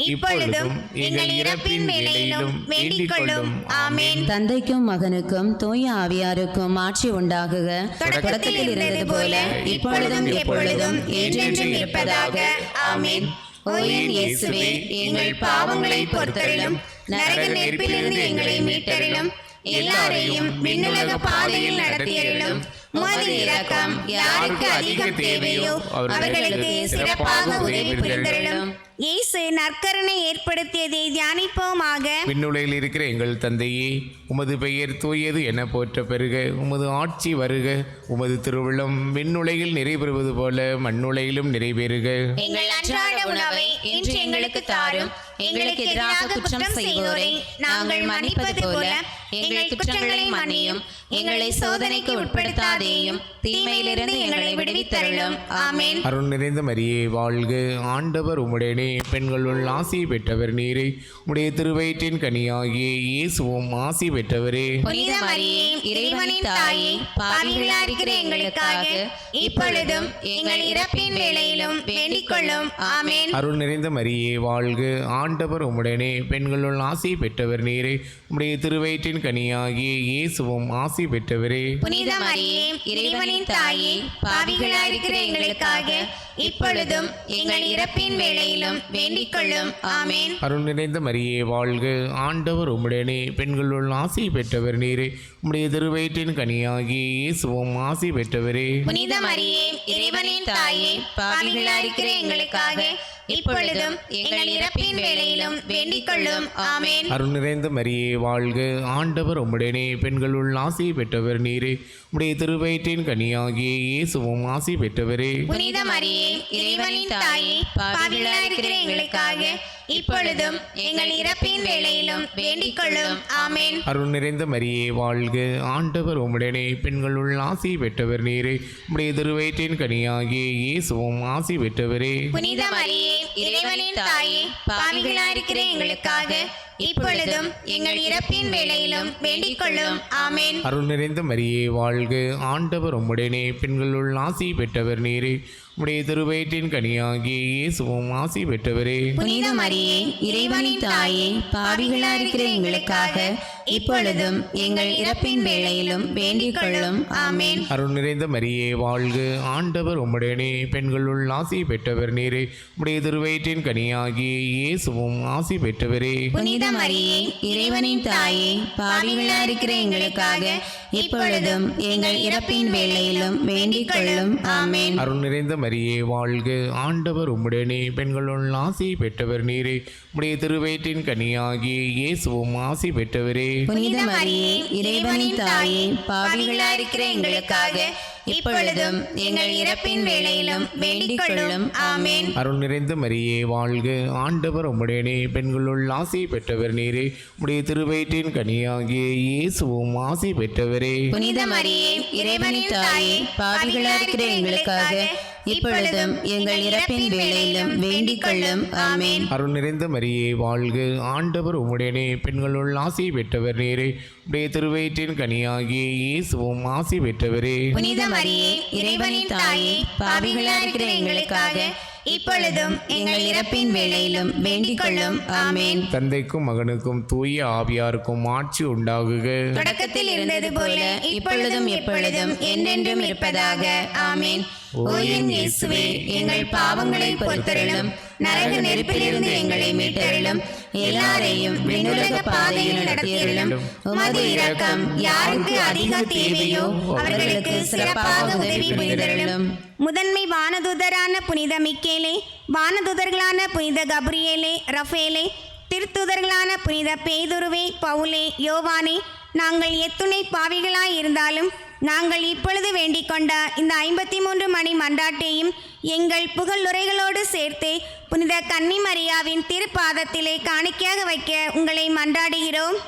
இப்பொழுதும் எங்கள் இறப்பின் வேளையிலும் வேண்டிக் கொள்ளும். ஆமென். தந்தைக்கும் மகனுக்கும் தூய ஆவியாருக்கும் ஆட்சி உண்டாகுக. தொடக்கத்தில் இருந்தது போல இப்பொழுதும் எப்பொழுதும் என்றென்றும் இருப்பதாக. ஆமென். ஓ என் இயேசுவே, எங்கள் பாவங்களை பொறுத்தருளும். நரக நெருப்பிலிருந்து எங்களை மீட்டருளும். எல்லாரையும் விண்ணுலக பாதையில் நடத்தியருளும். உமது இரக்கம் யாருக்கு அதிகம் தேவையோ அவர்களுக்கு சிறப்பாக உதவி புரிந்தருளும். இயேசு நற்கருணை ஏற்படுத்தியதை தியானிப்போமாக. விண்ணுலகில் இருக்கிற எங்கள் தந்தையே, உமது பெயர் தூயது என போற்ற பெறுக. உமது ஆட்சி வருக. உமது திருவுள்ளம் விண்ணுலகில் நிறைவேறுவது போல மண்ணுலகிலும் நிறைவேறுக. எங்கள் அன்றாட உணவை இன்று எங்களுக்கு தாரும். எங்களுக்கு எதிராக குற்றம் செய்வோரை நாங்கள் மன்னிப்பது போல எங்கள் குற்றங்களை மன்னியும். எங்களை சோதனைக்கு உட்படுத்தாதேயும், தீமையிலிருந்து எங்களை விடுவித்தருளும். ஆமென். அருள் நிறைந்த மரியே வாழ்க. ஆண்டவர் உம்முடனே, பெண்களுள் ஆசி பெற்றவர் நீரே. உம்முடைய திருவயிற்றின் கனியாகிய இயேசுவும் ஆசி பெற்றவரே. புனித மரியே, இறைவனின் தாயே, பாவிகளாய் இருக்கிற எங்களுக்காக இப்பொழுதும் எங்கள் இறப்பின் வேளையிலும் வேண்டிக் கொள்ளும். ஆமென். அருள் நிறைந்த மரியே வாழ்க. ஆண்டவர் உம்முடனே, பெண்களுள் ஆசி பெற்றவர் நீரே. உம்முடைய திருவயிற்றின் கனியாகிய இயேசுவும் ஆசி பெற்றவரே. புனித மரியே, இறைவனின் தாயே, பாவிகளாய் இருக்கிற எங்களுக்காக இப்பொழுதும் எங்கள் இறப்பின் வேளையிலும் வேண்டிக் கொள்ளும். ஆமென். அருள் நிறைந்த மரியே வாழ்க. ஆண்டவர் உம்முடனே, பெண்களுள் ஆசி பெற்றவர் நீரே. உம்முடைய திருவயிற்றின் கனியாகிய இயேசுவும் ஆசி பெற்றவரே. புனித மரியே, இறைவனின் தாயே, பாவிகளாய் இருக்கிற எங்களுக்காக இப்பொழுதும் எங்கள் இறப்பின் வேளையிலும் வேண்டிக் கொள்ளும். ஆமென். அருள் நிறைந்த மரியே வாழ்க. ஆண்டவர் உம்முடனே, பெண்களுள் ஆசி பெற்றவர் நீரே. உம்முடைய திருவயிற்றின் கனியாகிய இயேசுவும் ஆசி பெற்றவரே. புனித மரியே, இறைவனின் தாயே, பாவிகளாய் இருக்கிற எங்களுக்காக இப்பொழுதும் எங்கள் இறப்பின் வேளையிலும் வேண்டிக் கொள்ளும். ஆமென். அருள் நிறைந்த மரியே வாழ்க. ஆண்டவர் உம்முடனே, பெண்களுள் ஆசி பெற்றவர் நீரே. உம்முடைய திருவயிற்றின் கனியாகிய இயேசுவும் ஆசி பெற்றவரே. புனித மரியே, இறைவனின் தாயே, பாவிகளாய் இருக்கிற எங்களுக்காக இப்பொழுதும் எங்கள் இறப்பின் வேளையிலும் வேண்டிக் கொள்ளும். ஆமென். அருள் நிறைந்த மரியே வாழ்க. ஆண்டவர் உம்முடனே, பெண்களுள் ஆசி பெற்றவர் நீரே. உம்முடைய திருவயிற்றின் கனியாகிய இயேசுவும் ஆசி பெற்றவரே. புனித மரியே, இறைவனின் தாயே, பாவிகளாய் இருக்கிற எங்களுக்காக இப்பொழுதும் எங்கள் இறப்பின் வேளையிலும் வேண்டிக் கொள்ளும். ஆமென். அருள் நிறைந்த மரியே வாழ்க. ஆண்டவர் உம்முடனே, பெண்களுள் ஆசி பெற்றவர் நீரே. உம்முடைய திருவயிற்றின் கனியாகிய இயேசுவும் ஆசி பெற்றவரே. புனித மரியே, இறைவனின் தாயே, பாவிகளாய் இருக்கிற எங்களுக்காக இப்பொழுதும் எங்கள் இறப்பின் வேளையிலும் வேண்டிக் கொள்ளும். ஆமென். அருள் நிறைந்த மரியே வாழ்க. ஆண்டவர் உம்முடனே, பெண்களுள் ஆசி பெற்றவர் நீரே. உம்முடைய திருவயிற்றின் கனியாகிய இயேசுவும் ஆசி பெற்றவரே. புனித மரியே, இறைவனின் தாயே, பாவிகளாய் இருக்கிற எங்களுக்காக இப்பொழுதும் எங்கள் இறப்பின் வேளையிலும் வேண்டிக் கொள்ளும். ஆமென். அருள் நிறைந்த மரியே வாழ்க. ஆண்டவர் உம்முடனே, பெண்களுள் ஆசி பெற்றவர் நீரே. உம்முடைய திருவயிற்றின் கனியாகிய இயேசுவும் ஆசி பெற்றவரே. புனித மரியே, இறைவனின் தாயே, பாவிகளாய் இருக்கிற எங்களுக்காக இப்பொழுதும் எங்கள் இறப்பின் வேளையிலும் வேண்டிக் கொள்ளும். ஆமென். அருள் நிறைந்த மரியே வாழ்க. ஆண்டவர் உம்முடனே, பெண்களுள் ஆசி பெற்றவர் நீரே. உம்முடைய திருவயிற்றின் கனியாகிய இயேசுவும் ஆசி பெற்றவரே. புனித மரியே, இறைவனின் தாயே, பாவிகளாய் இருக்கிற எங்களுக்காக இப்பொழுதும் எங்கள் இறப்பின் வேளையிலும் வேண்டிக் கொள்ளும். ஆமென். தந்தைக்கும் மகனுக்கும் தூய ஆவியாருக்கும் ஆட்சி உண்டாகுக. தொடக்கத்தில் இருந்தது போல இப்பொழுதும் எப்பொழுதும் என்றென்றும் இருப்பதாக. ஆமென். ஓ என் இயேசுவே, எங்கள் பாவங்களை பொறுத்தருளும். நரக நெருப்பிலிருந்து எங்களை மீட்டருளும். எல்லாரையும் விண்ணுலக பாதையில் நடத்தியருளும். உமது இரக்கம் யாருக்கு அதிகம் தேவையோ அவர்களுக்கு சிறப்பாக உதவி புரிந்தருளும். முதன்மை வானதூதரான புனித மிக்கேலே, வானதூதர்களான புனித கப்ரியேலே, ரஃபேலே, திருத்தூதர்களான புனித பேதுருவே, பவுலே, யோவானே, நாங்கள் எத்துணை பாவிகளாய் இருந்தாலும் நாங்கள் இப்பொழுது வேண்டிக் கொண்ட இந்த 53 மணி மன்றாட்டையும் எங்கள் புகழுரைகளோடு சேர்த்து புனித கன்னி மரியாவின் திருப்பாதத்திலே காணிக்கையாக வைக்க உங்களை மன்றாடுகிறோம்.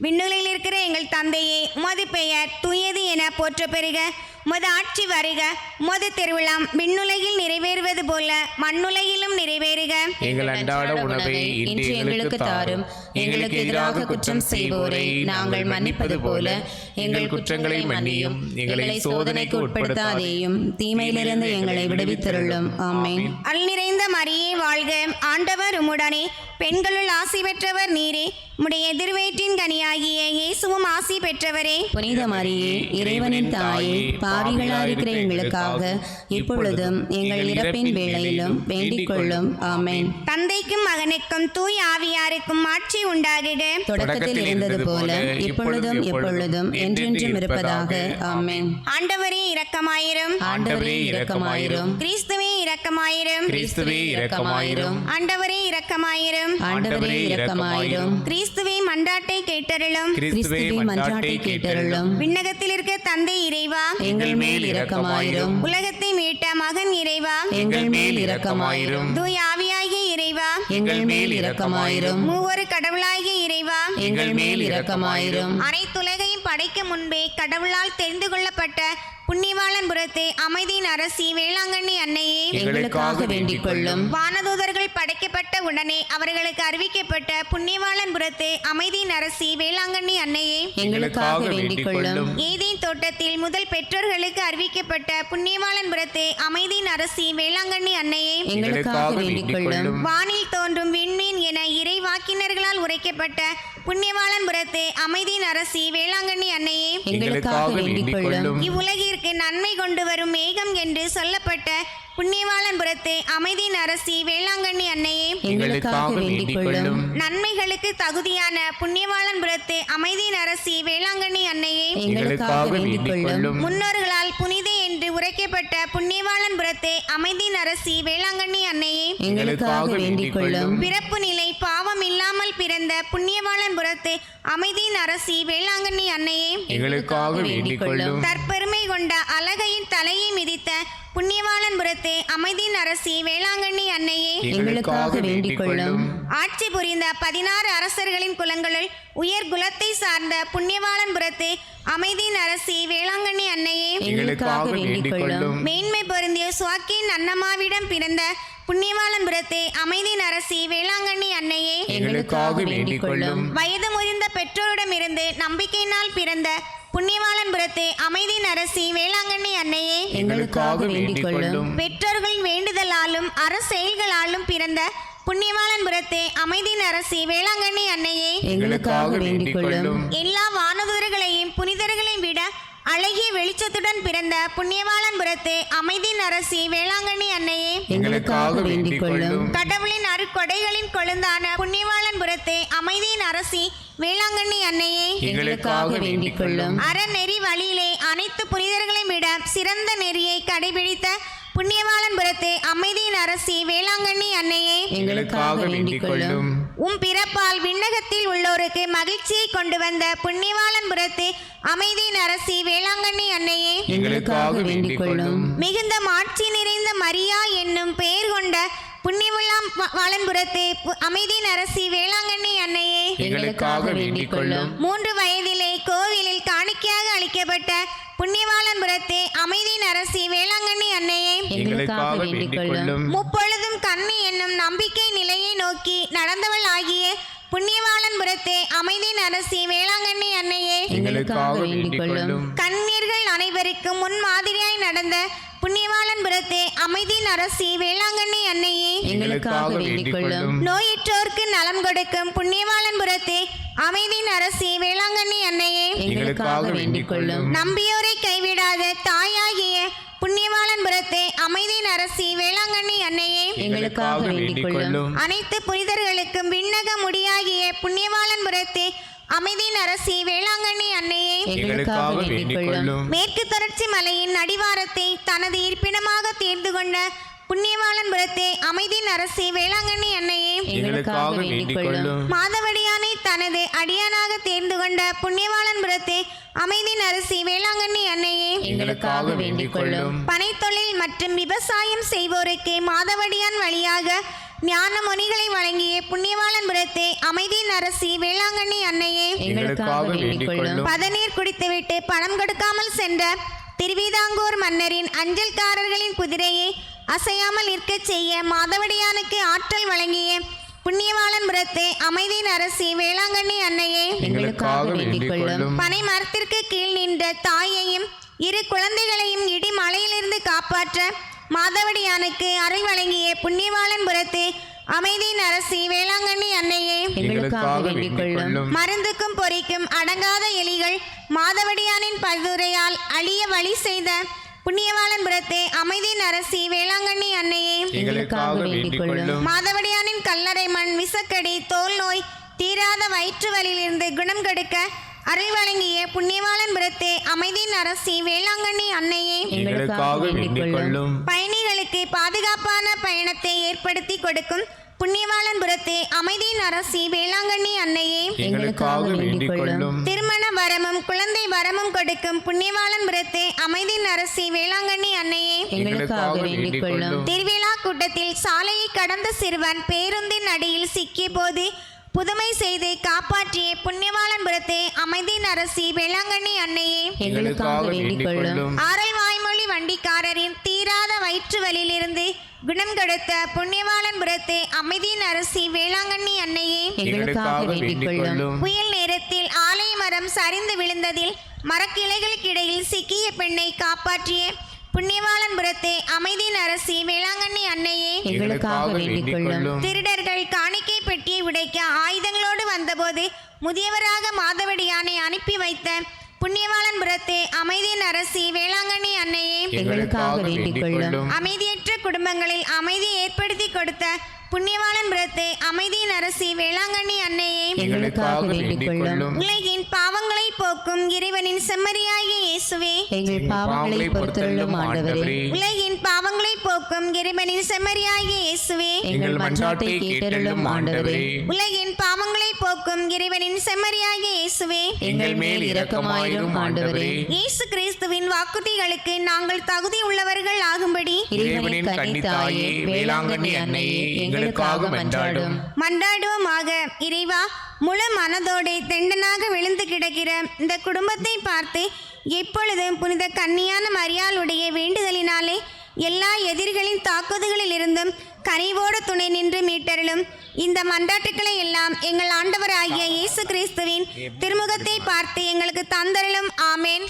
விண்ணுலகில் இருக்கிற எங்கள் தந்தையே, உமது பெயர் தூயது என போற்ற பெறுக. உமது ஆட்சி வருக, உமது திருவிழாம் விண்ணுலகில் நிறைவேறுவது போல மண்ணுலகிலும் நிறைவேறுக. எங்கள் அன்றாட உணவை இன்று எங்களுக்கு தாரும். எங்களுக்கு எதிராக குற்றம் செய்வோரை நாங்கள் மன்னிப்பது போல எங்கள் குற்றங்களை மன்னியும். எங்களை சோதனைக்கு உட்படுத்தாதேயும், தீமையிலிருந்து எங்களை விடுவித்தருளும். ஆமென். அருள் நிறைந்த மரியே வாழ்க, ஆண்டவர் உம்முடனே, பெண்களுள் ஆசி பெற்றவர் நீரே. உம்முடைய எதிர்வயிற்றின் கனியாகிய இயேசுவும் ஆசி பெற்றவரே. புனித மரியே, இறைவனின் தாயே, பாவிகளாயிருக்கிற எங்களுக்காக இப்பொழுதும் எங்கள் இறப்பின் வேளையிலும் வேண்டிக் கொள்ளும். ஆமென். தந்தைக்கும் மகனுக்கும் தூய் ஆவியாருக்கும் ஆட்சி உண்டாகுக. தொடக்கத்தில் இருந்தது போல இப்பொழுதும் எப்பொழுதும் என்றென்றும் இருப்பதாக. ஆமென். ஆண்டவரே இரக்கமாயிரும். ஆண்டவரே இரக்கமாயிரும். கிறிஸ்துவே இரக்கமாயிரும். கிறிஸ்துவே இரக்கமாயிரும். ஆண்டவரே இரக்கமாயிரும். ஆண்டவரே இரக்கமாயிரும். கிறிஸ்துவே மன்றாட்டை கேட்டருளும். கிறிஸ்துவே மன்றாட்டை கேட்டருளும். விண்ணகத்தில் இருக்க தந்தை இறைவா, எங்கள் மேல் இரக்கமாயிரும். உலகத்தை மீட்ட மகன் இறைவா, எங்கள் மேல் இரக்கமாயிரும். தூய் ஆவியாகிய இறைவா, எங்கள் மேல் இரக்கமாயிரும். மூவரு கடவுளாகிய இறைவா, எங்கள் மேல் இரக்கமாயிரும். அனைத்துலகையும் படைக்கும் முன்பே கடவுளால் தெரிந்து கொள்ளப்பட்ட புண்ணியவாளன் புறத்தே அமைதியின் அரசி வேளாங்கண்ணி அன்னையே, எங்களுக்காக வேண்டிக் கொள்ளும். வானதூதர்கள் படைக்கப்பட்ட உடனே அவர்களுக்கு அறிவிக்கப்பட்ட புண்ணியவாளன் புறத்தே அமைதியின் அரசி வேளாங்கண்ணி அன்னையே, எங்களுக்காக வேண்டிக் கொள்ளும். ஏதேன் தோட்டத்தில் முதல் பெற்றோர்களுக்கு அறிவிக்கப்பட்ட புண்ணியவாளன் புறத்தே அமைதியின் அரசி வேளாங்கண்ணி அன்னையே, எங்களுக்காக வேண்டிக் கொள்ளும். வானில் தோன்றும் விண்மீன் என இறை வாக்கினர்களால் உரைக்கப்பட்ட புண்ணியவாளன் புறத்தே அமைதியின் அரசி வேளாங்கண்ணி அன்னையே, எங்களுக்காக வேண்டிக் கொள்ளும். இவ்வுலகிற்கு நன்மை கொண்டு வரும் மேகம் என்று சொல்லப்பட்ட புண்ணியவாளன் புறத்தே அமைதியின் அரசி வேளாங்கண்ணி அன்னையே, எங்களுக்காக வேண்டிக் கொள்ளும். நன்மைகளுக்கு தகுதியான புண்ணியவாளன் புறத்தே அமைதியின் அரசி வேளாங்கண்ணி அன்னையே, எங்களுக்காக வேண்டிக் கொள்ளும். முன்னோர்களால் புனித என்று உரைக்கப்பட்ட புண்ணியவாளன் புறத்தே அமைதியின் அரசி வேளாங்கண்ணி அன்னையே, எங்களுக்காக வேண்டிக் கொள்ளும். பிறப்பு நிலை பாவம் இல்லாமல் பிறந்த புண்ணியவாளன் புறத்தே அமைதியின் அரசி வேளாங்கண்ணி அன்னையே, எங்களுக்காக வேண்டிக் கொள்ளும். தற்பெருமை கொண்ட அழகையின் தலையை மிதித்த புண்ணியவாளன் புறத்தே அமைதியின் அரசி வேளாங்கண்ணி அன்னையே, எங்களுக்காக வேண்டிக் கொள்ளும். ஆட்சி புரிந்த 16 அரசர்களின் குலங்களுள் உயர் குலத்தை சார்ந்த புண்ணியவாளன் புறத்தே அமைதியின் அரசி வேளாங்கண்ணி அன்னையே, எங்களுக்காக வேண்டிக் கொள்ளும். மேன்மை பொருந்திய சுவாக்கின் அன்னமாவிடம் பிறந்த புண்ணியவாளன் புறத்தே அமைதியின் அரசி வேளாங்கண்ணி அன்னையே, எங்களுக்காக வேண்டிக் கொள்ளும். வயது முதிர்ந்த பெற்றோரிடமிருந்து நம்பிக்கையினால் பிறந்த புண்ணியவாளன் புறத்தே அமைதியின் அரசி வேளாங்கண்ணி அன்னையே, எங்களுக்காக வேண்டிக் கொள்ளும். பெற்றோர்களின் வேண்டுதலாலும் அறச்செயல்களாலும் பிறந்த புண்ணியவாளன் புறத்தே அமைதியின் அரசி வேளாங்கண்ணி அன்னையே, எங்களுக்காக வேண்டிக் கொள்ளும். எல்லா வானதூதர்களையும் புனிதர்களையும் விட அழகிய வெளிச்சத்துடன் பிறந்த புண்ணியவாளன் புறத்தே அமைதியின் அரசி வேளாங்கண்ணி அன்னையே, எங்களுக்காக வேண்டிக் கொள்ளும். கடவுளின் அருட்கொடைகளின் கொழுந்தான புண்ணியவாளன் புறத்தே அமைதியின் அரசி வேளாங்கண்ணி அன்னையே, எங்களுக்காக வேண்டிக் கொள்ளும். அறநெறி வழியிலே அனைத்து புனிதர்களையும் விட சிறந்த நெறியை கடைபிடித்த புண்ணியவாளன் புறத்தே அமைதியின் அரசி வேளாங்கண்ணி அன்னையே, எங்களுக்காக வேண்டிக் கொள்ளும். உம் பிறப்பால் விண்ணகத்தில் உள்ளோருக்கு மகிழ்ச்சியை கொண்டு வந்த புண்ணியவாளன் புறத்தே அமைதியின் அரசி வேளாங்கண்ணி அன்னையே, எங்களுக்காக வேண்டிக் கொள்ளும். மிகுந்த மாட்சி நிறைந்த மரியா என்னும் பெயர் கொண்ட புண்ணியவாளன் வாளன்புறத்தே அமைதியின் அரசி வேளாங்கண்ணி அன்னையே, எங்களுக்காக வேண்டிக் கொள்ளும். 3 வயதிலே கோவிலில் காணிக்கையாக அளிக்கப்பட்ட புண்ணியவாளன் புறத்தே அமைதியின் அரசி வேளாங்கண்ணி அன்னையே, எங்களுக்காக வேண்டிக் கொள்ளும். முப்பொழுதும் கண்ணி என்னும் நம்பிக்கை நிலையை நோக்கி நடந்தவள் ஆகிய புண்ணியவாளன் புறத்தே அமைதியின் அரசி வேளாங்கண்ணி அன்னையே, எங்களுக்காக வேண்டிக் கொள்ளும். கன்னியர்கள் அனைவருக்கும் முன்மாதிரியாய் நடந்த புண்ணியவாளன் புறத்தே அமைதியின் அரசி வேளாங்கண்ணி அன்னையே, எங்களுக்காக வேண்டிக் கொள்ளும். நோயுற்றோர்க்கு நலம் கொடுக்கும் புண்ணியவாளன் புறத்தே அமைதியின் அரசி வேளாங்கண்ணி அன்னையே, எங்களுக்காக வேண்டிக் கொள்ளும். நம்பியோரை கைவிடாத தாயாகிய புண்ணியவாளன் புறத்தே அமைதியின் அரசி வேளாங்கண்ணி அன்னையே, எங்களுக்காக வேண்டிக் கொள்ளும். அனைத்து புனிதர்களுக்கும் விண்ணக முடியாகிய புண்ணியவாளன் புறத்தே அமைதியின் அரசி வேளாங்கண்ணி அன்னையே, எங்களுக்காக வேண்டிக் கொள்ளும். மேற்கு தொடர்ச்சி மலையின் அடிவாரத்தை தனது இருப்பிடமாக தேர்ந்து கொண்ட புண்ணியவாளன் புறத்தே அமைதியின் அரசி வேளாங்கண்ணி அன்னையே, எங்களுக்காக வேண்டிக் கொள்ளும். மாதவடியானை தனது அடியானாக தேர்ந்து கொண்ட புண்ணியவாளன் புறத்தே அமைதியின் அரசி வேளாங்கண்ணி அன்னையே, எங்களுக்காக வேண்டிக் கொள்ளும். பனைத்தொழில் மற்றும் விவசாயம் செய்வோருக்கு மாதவடியான் வழியாக ஞான மொழிகளை வழங்கிய புண்ணியவாளன் புறத்தே அமைதியின் அரசி வேளாங்கண்ணி அன்னையே, எங்களுக்காக வேண்டிக் கொள்ளும். பதநீர் குடித்துவிட்டு பணம் கொடுக்காமல் சென்ற திருவிதாங்கூர் மன்னரின் அஞ்சல்காரர்களின் குதிரையை அசையாமல் இருக்கச் செய்ய மாதவடியானுக்கு ஆற்றல் வழங்கிய புண்ணியவாளன்புரத்து அமைதியின் அரசி வேளாங்கண்ணி அன்னையே, எங்களுக்காக வேண்டிக் கொள்ளும். பனை மரத்திற்கு கீழ் நின்ற தாயையும் இரு குழந்தைகளையும் இடி மலையிலிருந்து காப்பாற்ற மாதவடியானுக்கு அருள் வழங்கிய புண்ணியவாளன்புரத்து அமைதியின் அரசி வேளாங்கண்ணி அன்னையே, எங்களுக்காக வேண்டிக் கொள்ளும். மருந்துக்கும் பொறிக்கும் அடங்காத எலிகள் மாதவடியானின் பரிந்துரையால் அழிய வழி செய்த புண்ணியவாளன்புரத்து அமைதியின் அரசி வேளாங்கண்ணி அன்னையே, எங்களுக்காக வேண்டிக் கொள்ளும். மாதவடியானின் கல்லறை மண், விசக்கடி, தோல் நோய், தீராத வயிற்று வலியிலிருந்து குணம் கெடுக்க அருள் வழங்கிய புண்ணியவாளன்புரத்து அமைதியின் அரசி வேளாங்கண்ணி அன்னையே, எங்களுக்காக வேண்டிக் கொள்ளும். பயணிகளுக்கு பாதுகாப்பான பயணத்தை ஏற்படுத்தி கொடுக்கும் புண்ணியவாளன்புரத்து அமைதியின் அரசி வேளாங்கண்ணி அன்னையே, எங்களுக்காக வேண்டிக் கொள்ளும். திருமண வரமும் குழந்தை வரமும் கொடுக்கும் புண்ணியவாளன்புரத்து அமைதியின் அரசி வேளாங்கண்ணி அன்னையே, எங்களுக்காக வேண்டிக் கொள்ளும். திருவிழா கூட்டத்தில் சாலையை கடந்த சிறுவன் பேருந்தின் அடியில் சிக்கிய போது புதுமை செய்து காப்பாற்றிய புண்ணியவாளன்புரத்து அமைதியின் அரசி வேளாங்கண்ணி அன்னையே, எங்களுக்காக வேண்டிக் கொள்ளும். ஆரல் வாய்மொழி வண்டிக்காரரின் தீராத வயிற்று வலியிலிருந்து குணம் கொடுத்த புண்ணியவாளன்புரத்து அமைதியின் அரசி வேளாங்கண்ணி அன்னையே, எங்களுக்காக வேண்டிக் கொள்ளும். புயல் நேரத்தில் ஆலை மரம் சரிந்து விழுந்ததில் மரக்கிளைகளுக்கிடையில் சிக்கிய பெண்ணை காப்பாற்றிய புண்ணியவாளன்புரத்து அமைதியின் அரசி வேளாங்கண்ணி அன்னையே, எங்களுக்காக வேண்டிக் கொள்ளும். திருடர்கள் காணிக்கை பெட்டியை உடைக்க ஆயுதங்களோடு வந்தபோது முதியவராக மாதவடியானை அனுப்பி வைத்த புண்ணியவாளன்புரத்து அமைதியின் அரசி வேளாங்கண்ணி அன்னையே, எங்களுக்காக வேண்டிக் கொள்ளும். அமைதியற்ற குடும்பங்களில் அமைதி ஏற்படுத்தி கொடுத்த புண்ணியவாளன்புரத்து அமைதியின் அரசி வேளாங்கண்ணி அன்னையே, எங்களுக்காக வேண்டிக் கொள்ளும். உலகின் பாவங்களை போக்கும் இறைவனின் செம்மறியாகிய இயேசுவே, எங்கள் பாவங்களை பொறுத்தருளும் ஆண்டவரே. உலகின் பாவங்களை போக்கும் இறைவனின் செம்மறியாகிய இயேசுவே, எங்கள் மன்றாட்டை கேட்டருளும் ஆண்டவரே. உலகின் பாவங்களை போக்கும் இறைவனின் செம்மறியாகிய இயேசுவே, எங்கள் மேல் இரக்கமாயிரும் ஆண்டவரே. இயேசு கிறிஸ்துவின் வாக்குறுதிகளுக்கு நாங்கள் தகுதி உள்ளவர்கள் ஆகும்படி இறைவனின் கன்னித்தாயே வேளாங்கண்ணி அன்னையே, எங்களுக்காக மன்றாடும். மன்றாடுவோமாக. இறைவா, முழு மனதோடு தெண்டனாக விழுந்து கிடக்கிற இந்த குடும்பத்தை பார்த்து எப்பொழுதும் புனித கன்னியான மரியாளுடைய வேண்டுதலினாலே எல்லா எதிரிகளின் தாக்குதல்களில் இருந்தும் கனிவோடு துணை நின்று மீட்டருளும். இந்த மன்றாட்டுக்களை எல்லாம் எங்கள் ஆண்டவராகிய இயேசு கிறிஸ்துவின் திருமுகத்தை பார்த்து எங்களுக்கு தந்தருளும். ஆமேன்.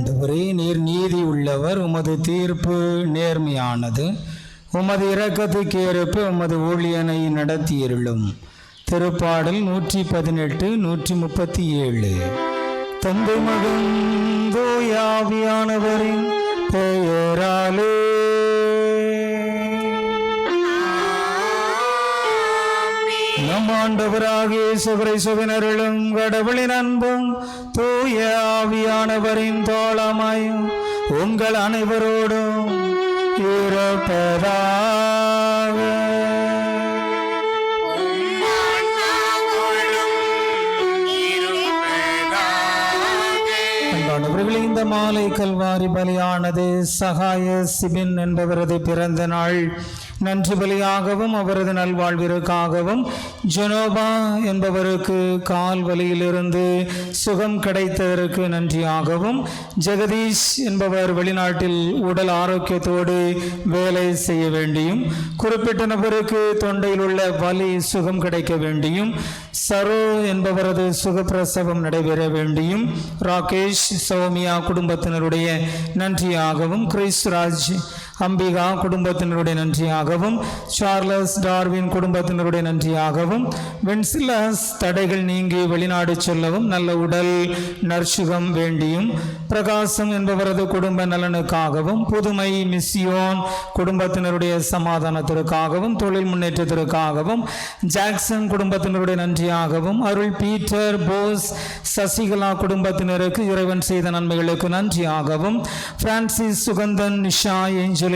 ஆண்டவரே, நீர் நீதி உள்ளவர், உமது தீர்ப்பு நேர்மையானது. உமது இரக்கத்துக்கு ஏற்ப உமது ஊழியனை நடத்தியிருளும். திருப்பாடல் 118 137. தந்தை மகன் தூய ஆவியானவரின் பெயராலே நம் ஆண்டவராகிய இயேசு கிறிஸ்துவினருளும் கடவுளின் அன்பும் தூய ஆவியானவரின் தோழமையும் உங்கள் அனைவரோடும் இருப்பதாக. அன்பானவர்களே, இந்த மாலை கல்வாரி பலியானது சகாய சிபின் என்பவரது பிறந்த நாள். நன்றி பலியாகவும் அவரது நல்வாழ்விற்காகவும் ஜெனோபா என்பவருக்கு கால் வலியிலிருந்து சுகம் கிடைத்ததற்கு நன்றியாகவும், ஜெகதீஷ் என்பவர் வெளிநாட்டில் உடல் ஆரோக்கியத்தோடு வேலை செய்ய வேண்டியும், குறிப்பிட்ட நபருக்கு தொண்டையில் உள்ள வலி சுகம் கிடைக்க வேண்டியும், சரோ என்பவரது சுகப்பிரசவம் நடைபெற வேண்டியும், ராகேஷ் சௌமியா குடும்பத்தினருடைய நன்றியாகவும், கிறிஸ்ராஜ் அம்பிகா குடும்பத்தினருடைய நன்றியாகவும், சார்லஸ் டார்வின் குடும்பத்தினருடைய நன்றியாகவும், வென்சிலாஸ் தடைகள் நீங்கி வெளிநாடு செல்லவும் நல்ல உடல் நற்சுகம் வேண்டியும், பிரகாசம் என்பவரது குடும்ப நலனுக்காகவும், புதுமை மிஸ்யோன் குடும்பத்தினருடைய சமாதானத்திற்காகவும், தொழில் முன்னேற்றத்திற்காகவும், ஜாக்சன் குடும்பத்தினருடைய நன்றியாகவும், அருள் பீட்டர் போஸ் சசிகலா குடும்பத்தினருக்கு இறைவன் செய்த நன்மைகளுக்கு நன்றியாகவும், பிரான்சிஸ் சுகந்தன் நிஷா ஏஞ்சலின்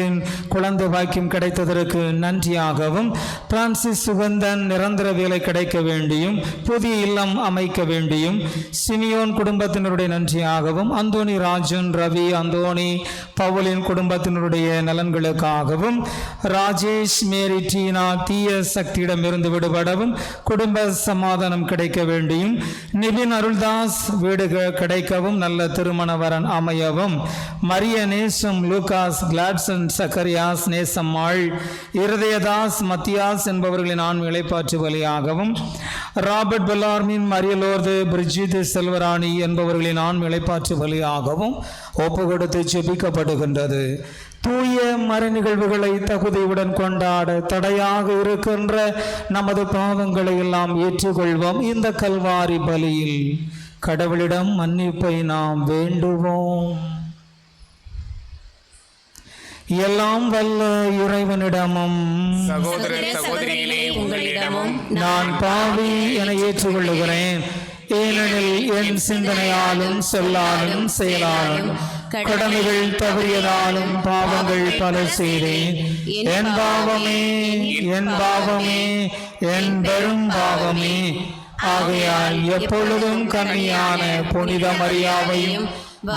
குழந்தை வாக்கியம் கிடைத்ததற்கு நன்றியாகவும், பிரான்சிஸ் சுகந்தன் நிரந்தர வேலை கிடைக்க வேண்டியும், புதிய இல்லம் அமைக்க வேண்டியும், சிமியோன் குடும்பத்தினருடைய நன்றியாகவும், அந்தோனி ராஜன் ரவி அந்தோனி பவுலின் குடும்பத்தினருடைய நலன்களுக்காகவும், ராஜேஷ் மேரி டீனா தீய சக்தியிடமிருந்து விடுபடவும் குடும்ப சமாதானம் கிடைக்க வேண்டியும், நிபின் அருள்தாஸ் வீடு கிடைக்கவும் நல்ல திருமண வரன் அமையவும், மரிய நேசம் லூகாஸ் கிளாட்சன் சக்கரியாஸ் நேசம்மாள் இருதயதாஸ் மத்தியாஸ் என்பவர்களின் ஆன்ம இளைப்பாற்று பலியாகவும், ராபர்ட் பெல்லார்மின் மரியலோர்து பிரிஜித் செல்வராணி என்பவர்களின் ஆன்ம இளைப்பாற்று பலியாகவும் ஒப்பு கொடுத்து ஜெபிக்கப்படுகின்றது. தூய மறை நிகழ்வுகளை தகுதியுடன் கொண்டாட தடையாக இருக்கின்ற நமது பாவங்களை எல்லாம் ஏற்றுக்கொள்வோம். இந்த கல்வாரி பலியில் கடவுளிடம் மன்னிப்பை நாம் வேண்டுவோம். எல்லாம் வல்ல இறைவனிடமும் சகோதர சகோதரிகளே உங்களிடமும் நான் பாவி என ஏற்றுக்கொள்ளுகிறேன். ஏனெனில் என் சிந்தனையாலும் சொல்லாலும் செயலாலும் கடமைகள் தவறியதாலும் பாவங்கள் பல செய்தேன். என் பாவமே என் பாவமே என் பெரும் பாவமே. ஆகையால் எப்பொழுதும் கன்னியான புனித மரியாவையும்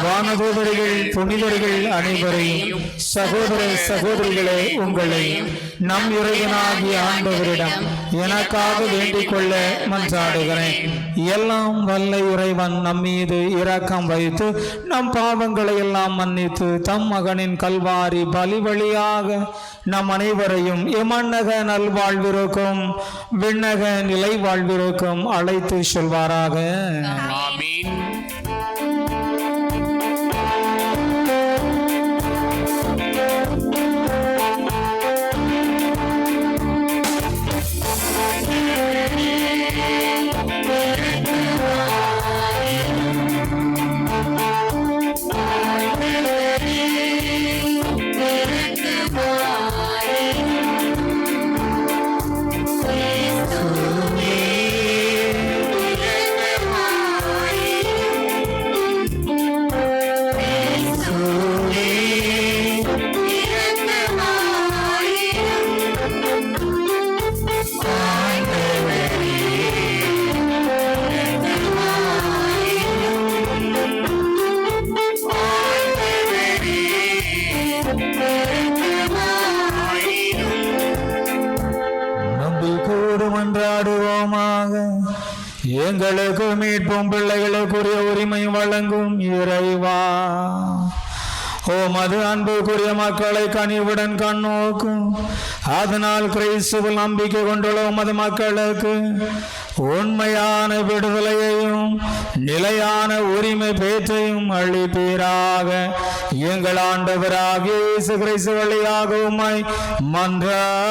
வானதூதர்கள் புனிதர்கள் அனைவரையும் சகோதர சகோதரிகளே உங்களையும் நம் இறைவனாகிய ஆண்டவரிடம் எனக்காக வேண்டிக் கொள்ள மன்றாடுகிறேன். எல்லாம் வல்ல இறைவன் நம் மீது இரக்கம் வைத்து நம் பாவங்களை எல்லாம் மன்னித்து தம் மகனின் கல்வாரி பலி வழியாக நம் அனைவரையும் எமன்னக நல்வாழ்விற்கும் விண்ணக நிலை வாழ்விற்கும் அழைத்து செல்வாராக. ஆமீன். எங்களுக்கு மீட்பும் பிள்ளைகளுக்குரிய உரிமை வழங்கும் இறைவா, உமது அன்புக்குரிய மக்களை கனிவுடன் கண்ணோக்கும். அதனால் கிறிஸ்துவில் நம்பிக்கை கொண்டுள்ள உமது மக்களுக்கு உண்மையான விடுதலையையும் நிலையான உரிமை பேற்றையும் அளிப்பீராக. எங்கள் ஆண்டவராகிய இயேசு கிறிஸ்து வழியாக உம்மை மன்றாடுகின்றோம்.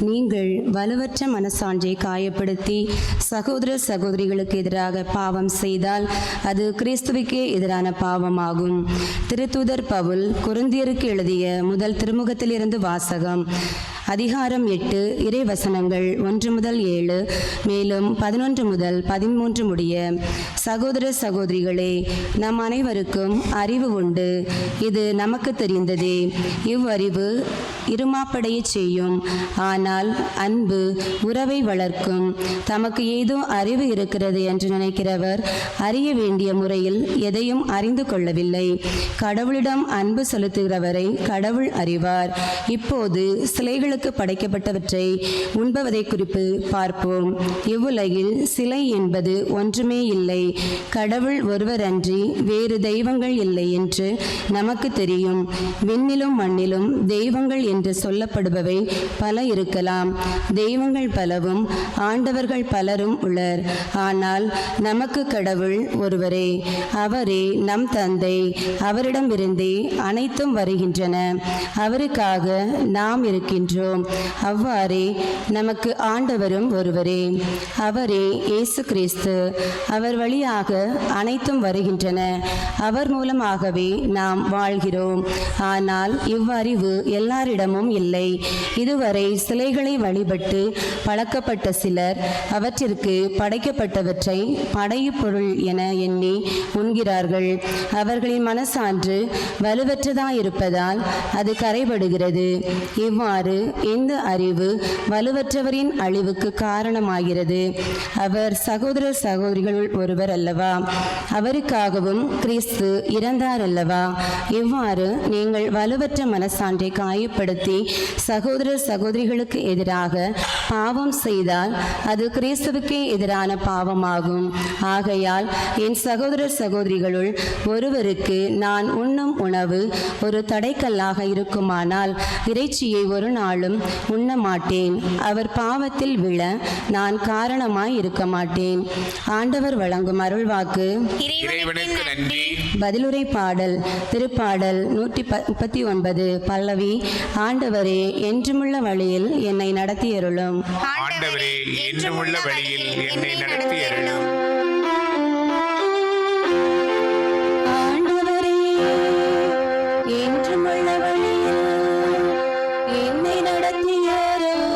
நீங்கள் வலுவற்ற மனசான்றை காயப்படுத்தி சகோதர சகோதரிகளுக்கு எதிராக பாவம் செய்தால் அது கிறிஸ்துவுக்கே எதிரான பாவமாகும். திருத்தூதர் பவுல் கொரிந்தியருக்கு எழுதிய முதல் திருமுகத்திலிருந்து வாசகம். அதிகாரம் 8 இறைவசனங்கள் 1 முதல் 7 மேலும் 11 முதல் 13 முடிய. சகோதர சகோதரிகளே, நம் அனைவருக்கும் அறிவு உண்டு. இது நமக்கு தெரிந்ததே. இவ்வறிவு இருமாப்படைய செய்யும். ஆனால் அன்பு உறவை வளர்க்கும். தமக்கு ஏதோ அறிவு இருக்கிறது என்று நினைக்கிறவர் அறிய வேண்டிய முறையில் எதையும் அறிந்து கொள்ளவில்லை. கடவுளிடம் அன்பு செலுத்துகிறவரை கடவுள் அறிவார். இப்போது சிலைகளுக்கு படைக்கப்பட்டவற்றை உண்பதை குறித்து பார்ப்போம். இவ்வுலகில் சிலை என்பது ஒன்றுமே இல்லை. கடவுள் ஒருவரன்றி வேறு தெய்வங்கள் இல்லை என்று நமக்கு தெரியும். விண்ணிலும் மண்ணிலும் தெய்வங்கள் என்று சொல்லப்படுபவை பல இருக்கலாம். தெய்வங்கள் பலவும் ஆண்டவர்கள் பலரும் உள்ளர். ஆனால் நமக்கு கடவுள் ஒருவரே. அவரே நம் தந்தை. அவரிடமிருந்தே அனைத்தும் வருகின்றன. அவருக்காக நாம் இருக்கின்றோம். அவ்வாறே நமக்கு ஆண்டவரும் ஒருவரே. அவரே இயேசு கிறிஸ்து. அவர் வழியாக அனைத்தும் வருகின்றன. அவர் மூலமாகவே நாம் வாழ்கிறோம். ஆனால் இவ்வறிவு எல்லாரிடமும் இல்லை. இதுவரை சிலைகளை வழிபட்டு பழக்கப்பட்ட சிலர் அவற்றிற்கு படைக்கப்பட்டவற்றை படையுப் பொருள் என எண்ணி உண்கிறார்கள். அவர்களின் மனசான்று வலுவற்றதாயிருப்பதால் அது கரைபடுகிறது. இவ்வாறு இந்த அறிவு வலுவற்றவரின் அழிவுக்கு காரணமாகிறது. அவர் சகோதர சகோதரிகள் ஒருவர் அல்லவா? அவருக்காகவும் கிறிஸ்து இறந்தார் அல்லவா? இவ்வாறு நீங்கள் வலுவற்ற மனசான்றை காயப்படுத்தி சகோதர சகோதரிகளுக்கு எதிராக பாவம் செய்தால் அது கிறிஸ்துவுக்கே எதிரான பாவமாகும். ஆகையால் என் சகோதர சகோதரிகளுள் ஒருவருக்கு நான் உண்ணும் உணவு ஒரு தடைக்கல்லாக இருக்குமானால் இறைச்சியை ஒரு நாளும் உண்ண மாட்டேன். அவர் பாவத்தில் விழ நான் காரணமாய் இருக்க மாட்டேன். ஆண்டவர் வழங்கும் அருள்வாக்கு. இறைவனுக்கு நன்றி. பதிலுரை பாடல். திருப்பாடல் 139 பல்லவி. ஆண்டவரே என்றுமுள்ள வழியில் என்னை நடத்தியருளும். ஆண்டவரே என்றுமுள்ள வழியில் என்னை நடத்தியருளும். ஆண்டவரே என்றுமுள்ள வழியில் என்னை நடத்தியருளும்.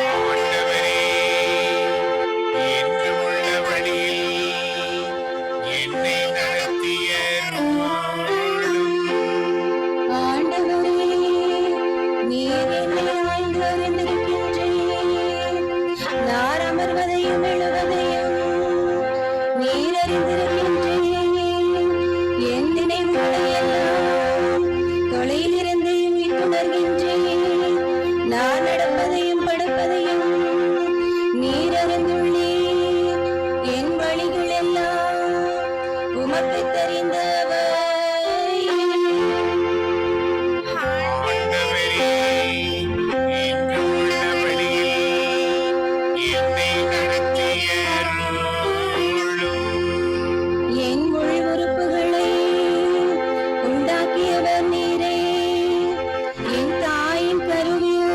ஆண்டவரே என்றுமுள்ள வழியில் என்னை நடத்தியருளும். ஆண்டவரே நீர் என்னை ஆய்ந்து அறிந்திருக்கின்றீர். நான் அமர்வதையும் எழுவதையும் நீர் அறிந்திருக்கின்றீர். என் நினைவுகளையெல்லாம் தொலையிலிருந்து உணர்கின்றேன். நான் நடப்பதையும் படுப்பதையும் நீர் அறிந்துள்ளீர். என் வழிகள் எல்லாம் உமக்கு தெரிந்தவை. ஆண்டவரே என்றுமுள்ள வழியில் என்னை நடத்தியருளும். என் மொழி உறுப்புகளை உண்டாக்கியவர் நீரே. என் தாயின் கருவியில்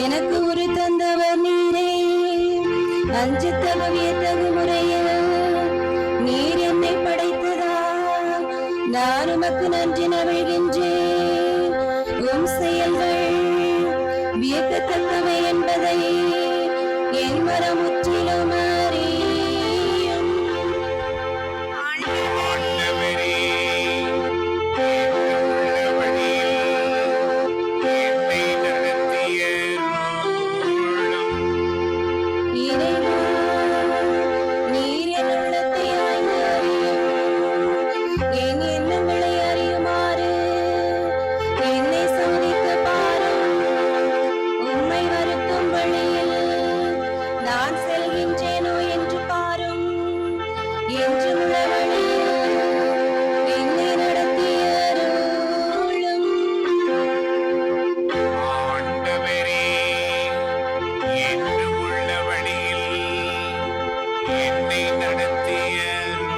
எனக்கு உரு தந்தவர் நீரே. அஞ்சு தகுவியத்தகு முறையில் நீர் என்னை படைத்ததால் நான் உமக்கு நன்றி நல்கின்றேன். உம் செயல்கள் வியக்கத்தக்கவை என்பதை என் மனம் முற்றிலும் அறியும். ஆண்டவரே என்றுமுள்ள வழியில் என்னை நடத்தியருளும். இறைவா, நீ நான் செல்கின்றேனோ என்று பாரும். என்றுள்ள வழியில் என்னை நடத்தியருளும். ஆண்டவரே, என்று உள்ள வழியில் என்னை நடத்தியருளும்.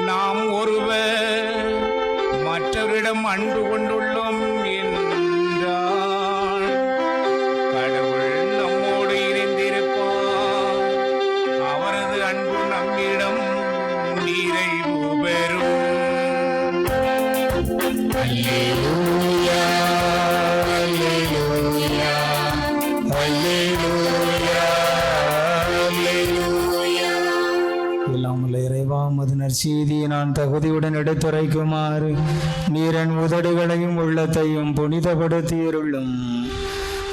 நாம் ஒருவர் மற்றவரிடம் அன்பு கொண்டுள்ளோம் என்றால் கடவுள் நம்மோடு இணைந்திருப்பார். அவரது அன்பு நம்மிடம் நிறைவு பெறும். அல்லேலூயா, அல்லேலூயா, அல்லேலூயா, அல்லேலூயா. எல்லாம் உள்ள இறைவா, உமது நற்செய்தியை நான் தகுதியுடன் எடுத்துரைக்குமாறு நீரன் உதடுகளையும் உள்ளத்தையும் புனிதப்படுத்தியருளும்.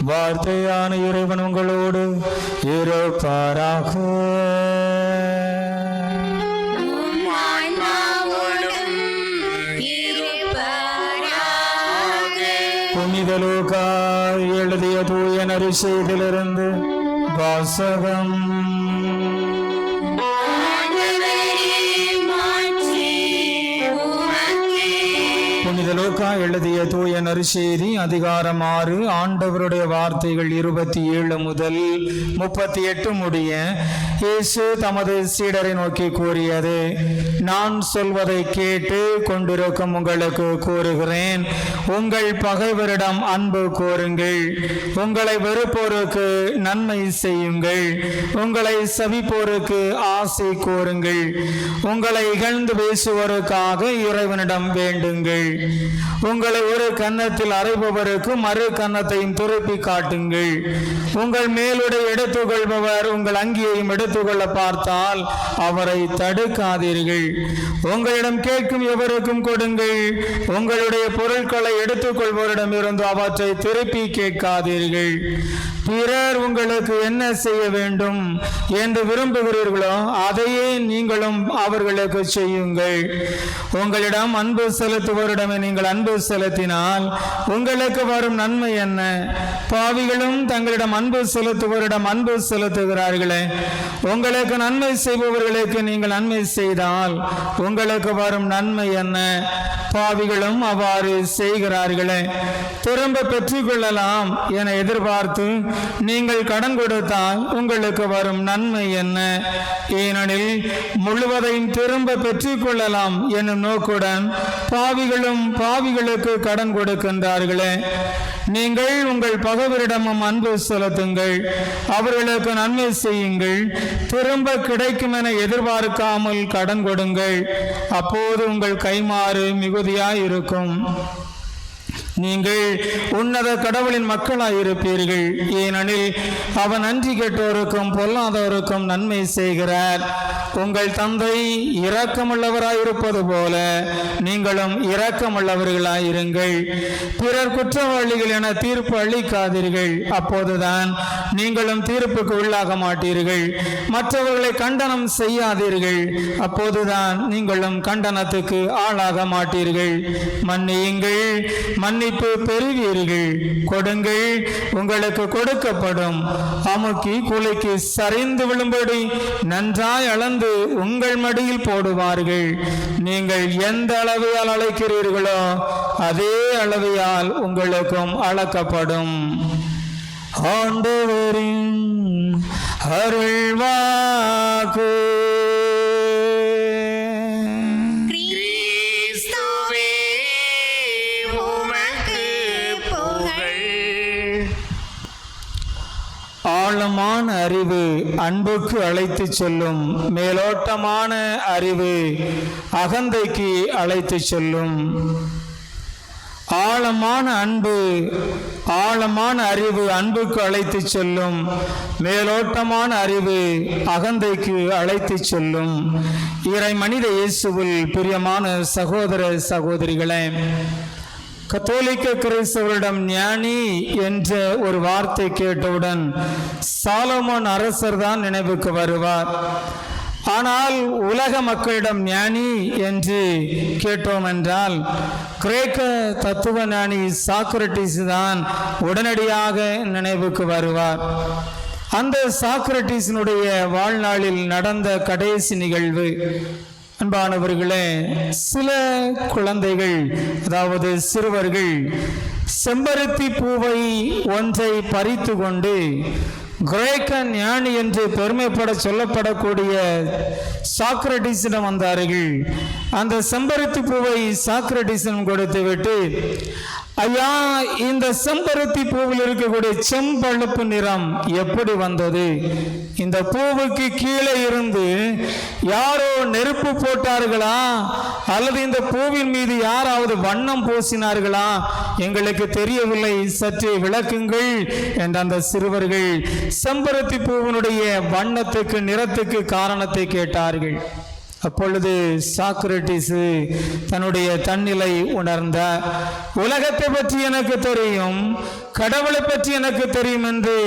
வார்த்தையான இறைவன் உங்களோடு இருப்பாராக. புனித லூக்கா எழுதிய தூய நற்செய்தியிலிருந்து வாசகம். புனித லூக்கா எழுதிய தூய நற்செய்தி அதிகாரம் 6 ஆண்டவருடைய வார்த்தைகள் 27 முதல் 38 முடிய. இயேசு தமது சீடரை நோக்கி கூறியது: நான் சொல்வதை கேட்டு கொண்டிருக்கும் உங்களுக்கு கூறுகிறேன், உங்கள் பகைவரிடம் அன்பு கூறுங்கள், உங்களை வெறுப்போருக்கு நன்மை செய்யுங்கள், உங்களை சபிப்போருக்கு ஆசை கூறுங்கள், உங்களை இகழ்ந்து பேசுவோருக்காக இறைவனிடம் வேண்டுங்கள், உங்களை ஒரு கன்னத்தில் அறைபவருக்கு மறு கன்னத்தையும் திருப்பி காட்டுங்கள், உங்கள் மேலுடை எடுத்துக்கொள்பவர் உங்கள் அங்கியையும் எடுத்துக்கொள்ள பார்த்தால் அவரை தடுக்காதீர்கள், உங்களிடம் கேட்கும் எவருக்கும் கொடுங்கள், உங்களுடைய பொருட்களை எடுத்துக்கொள்வோரிடம் இருந்து அவற்றை திருப்பி கேட்காதீர்கள். பிறர் உங்களுக்கு என்ன செய்ய வேண்டும் என்று விரும்புகிறீர்களோ அதையே நீங்களும் அவர்களுக்கு செய்யுங்கள். உங்களிடம் அன்பு செலுத்துவோரிடமே நீங்கள் அன்பு செலுத்தினால் உங்களுக்கு வரும் நன்மை என்ன? பாவிகளும் தங்களிடம் அன்பு செலுத்துவோரிடம் அன்பு செலுத்துகிறார்களே. உங்களுக்கு நன்மை செய்பவர்களுக்கு நீங்கள் நன்மை செய்தால் உங்களுக்கு வரும் நன்மை என்ன? பாவிகளும் அவ்வாறு செய்கிறார்களே. திரும்ப பெற்றுக்கொள்ளலாம் என எதிர்பார்த்து நீங்கள் கடன் கொடுத்தால் உங்களுக்கு வரும் நன்மை என்ன? ஏனெனில் முழுவதையும் திரும்ப பெற்றுக்கொள்ளலாம் என்னும் நோக்குடன் பாவிகளும் பாவிகளுக்கு கடன் கொடுக்கின்றார்களே. நீங்கள் உங்கள் பகைவரிடமும் அன்பு செலுத்துங்கள், அவர்களுக்கு நன்மை செய்யுங்கள், திரும்ப கிடைக்கும் என எதிர்பார்க்காமல் கடன் கொடுங்கள், அப்போது உங்கள் கைமாறு மிகுதியாயிருக்கும். நீங்கள் உன்னத கடவுளின் மக்களாயிருப்பீர்கள், ஏனெனில் அவன் நன்றி கெட்டோருக்கும் பொல்லாதோருக்கும் நன்மை செய்கிறார். உங்கள் தந்தை இரக்கமுள்ளவராயிருப்பது போல நீங்களும் இரக்கமுள்ளவர்களாயிருங்கள். பிறர் குற்றவாளிகள் என தீர்ப்பு அளிக்காதீர்கள், அப்போதுதான் நீங்களும் தீர்ப்புக்கு உள்ளாக மாட்டீர்கள். மற்றவர்களை கண்டனம் செய்யாதீர்கள், அப்போதுதான் நீங்களும் கண்டனத்துக்கு ஆளாக மாட்டீர்கள். மன்னியுங்கள், மன்னிப்பு பெறுவீர்கள். கொடுங்கள், உங்களுக்கு கொடுக்கப்படும். அமுக்கி குலைக்கு சரிந்து விழும்படி நன்றாய் அளந்து உங்கள் மடியில் போடுவார்கள். நீங்கள் எந்த அளவையால் அழைக்கிறீர்களோ அதே அளவையால் உங்களுக்கும் அளக்கப்படும். ஆண்டவரின் அருள்வாக்கு. ஆழமான ஆழமான அறிவு அன்புக்கு அழைத்து செல்லும், மேலோட்டமான அறிவு அகந்தைக்கு அழைத்து செல்லும். ஆழமான அறிவு அன்புக்கு அழைத்து செல்லும், மேலோட்டமான அறிவு அகந்தைக்கு அழைத்து செல்லும். இறை மனித இயேசுவில் பிரியமான சகோதர சகோதரிகளே, கத்தோலிக்க கிறிஸ்தவரிடம் ஞானி என்ற ஒரு வார்த்தை கேட்டவுடன் சாலமோன் அரசர் தான் நினைவுக்கு வருவார். ஆனால் உலக மக்களிடம் ஞானி என்று கேட்டோம் என்றால் கிரேக்க தத்துவ ஞானி சாக்ரட்டிஸ் தான் உடனடியாக நினைவுக்கு வருவார். அந்த சாக்ரட்டிஸினுடைய வாழ்நாளில் நடந்த கடைசி நிகழ்வு, அன்பானவர்களே, சில குழந்தைகள், அதாவது சிறுவர்கள், செம்பருத்தி பூவை ஒன்றை பறித்து கொண்டு கிரேக்க ஞானி என்று பெருமைப்பட சொல்லப்படக்கூடிய சாக்ரட்டிஸிடம் வந்தார்கள். அந்த செம்பருத்தி பூவை சாக்ரட்டிஸிடம் கொடுத்து விட்டு, ஐயா, இந்த செம்பருத்தி பூவில் இருக்கக்கூடிய செம்பழுப்பு நிறம் எப்படி வந்தது? இந்த பூவுக்கு கீழே இருந்து யாரோ நெருப்பு போட்டார்களா, அல்லது இந்த பூவின் மீது யாராவது வண்ணம் பூசினார்களா? எங்களுக்கு தெரியவில்லை, சற்று விளக்குங்கள் என்ற அந்த சிறுவர்கள் செம்பருத்தி பூவினுடைய வண்ணத்துக்கு, நிறத்துக்கு காரணத்தை கேட்டார்கள். அப்பொழுது சாக்ரட்டிஸ் தன்னுடைய தன்னிலை உணர்ந்தார். உலகத்தை பற்றி எனக்கு தெரியும், கடவுளை பற்றி எனக்கு தெரியும் என்று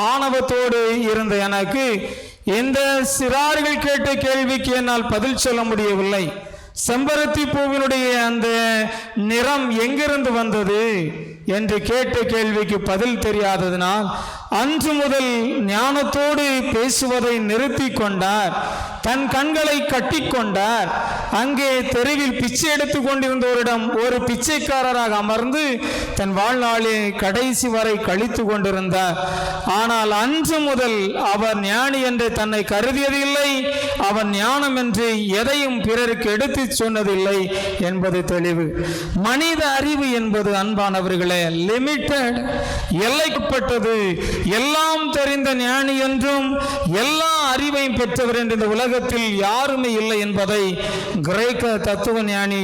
ஆணவத்தோடு இருந்த எனக்கு இந்த சிறார்கள் கேட்ட கேள்விக்கு என்னால் பதில் சொல்ல முடியவில்லை. செம்பருத்தி பூவினுடைய அந்த நிறம் எங்கிருந்து வந்தது என்று கேட்ட கேள்விக்கு பதில் தெரியாததினால் அன்று முதல் ஞானத்தோடு பேசுவதை நிறுத்தி கொண்டார். தன் கண்களை கட்டி கொண்டார். அங்கே தெருவில் பிச்சை எடுத்து கொண்டிருந்தவரிடம் ஒரு பிச்சைக்காரராக அமர்ந்து தன் வாழ்நாளில் கடைசி வரை கழித்து கொண்டிருந்தார். ஆனால் அன்று முதல் அவர் ஞானி என்று தன்னை கருதியதில்லை. அவன் ஞானம் என்று எதையும் பிறருக்கு எடுத்து சொன்னதில்லை என்பது தெளிவு. மனித அறிவு என்பது, அன்பானவர்களே, லிமிட்டட், எல்லைக்குட்பட்டது. எல்லாம் தெரிந்த ஞானி என்றும் எல்லா அறிவையும் பெற்றவர் என்று இந்த உலகத்தில் யாருமே இல்லை என்பதை கிரேக்க தத்துவ ஞானி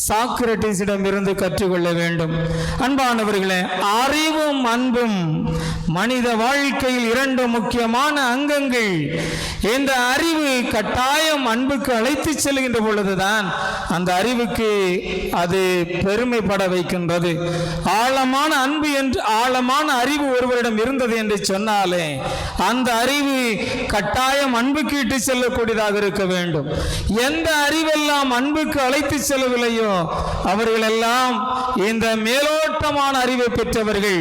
சாக்ரட்டிஸிடம் இருந்து கற்றுக்கொள்ள வேண்டும். அன்பானவர்களே, அறிவும் அன்பும் மனித வாழ்க்கையில் இரண்டு முக்கியமான அங்கங்கள். இந்த அறிவு கட்டாயம் அன்புக்கு அழைத்து செல்கின்ற பொழுதுதான் அந்த அறிவுக்கு அது பெருமைப்பட வைக்கின்றது. ஆழமான அன்பு என்று, ஆழமான அறிவு ஒருவரிடம் இருந்தது என்று சொன்னாலே அந்த அறிவு கட்டாயம் அன்புக்கு இட்டு செல்லக்கூடியதாக இருக்க வேண்டும். எந்த அறிவெல்லாம் அன்புக்கு அழைத்து செல்லவில்லையோ அவர்களெல்லாம் இந்த மேலோட்டமான அறிவை பெற்றவர்கள்,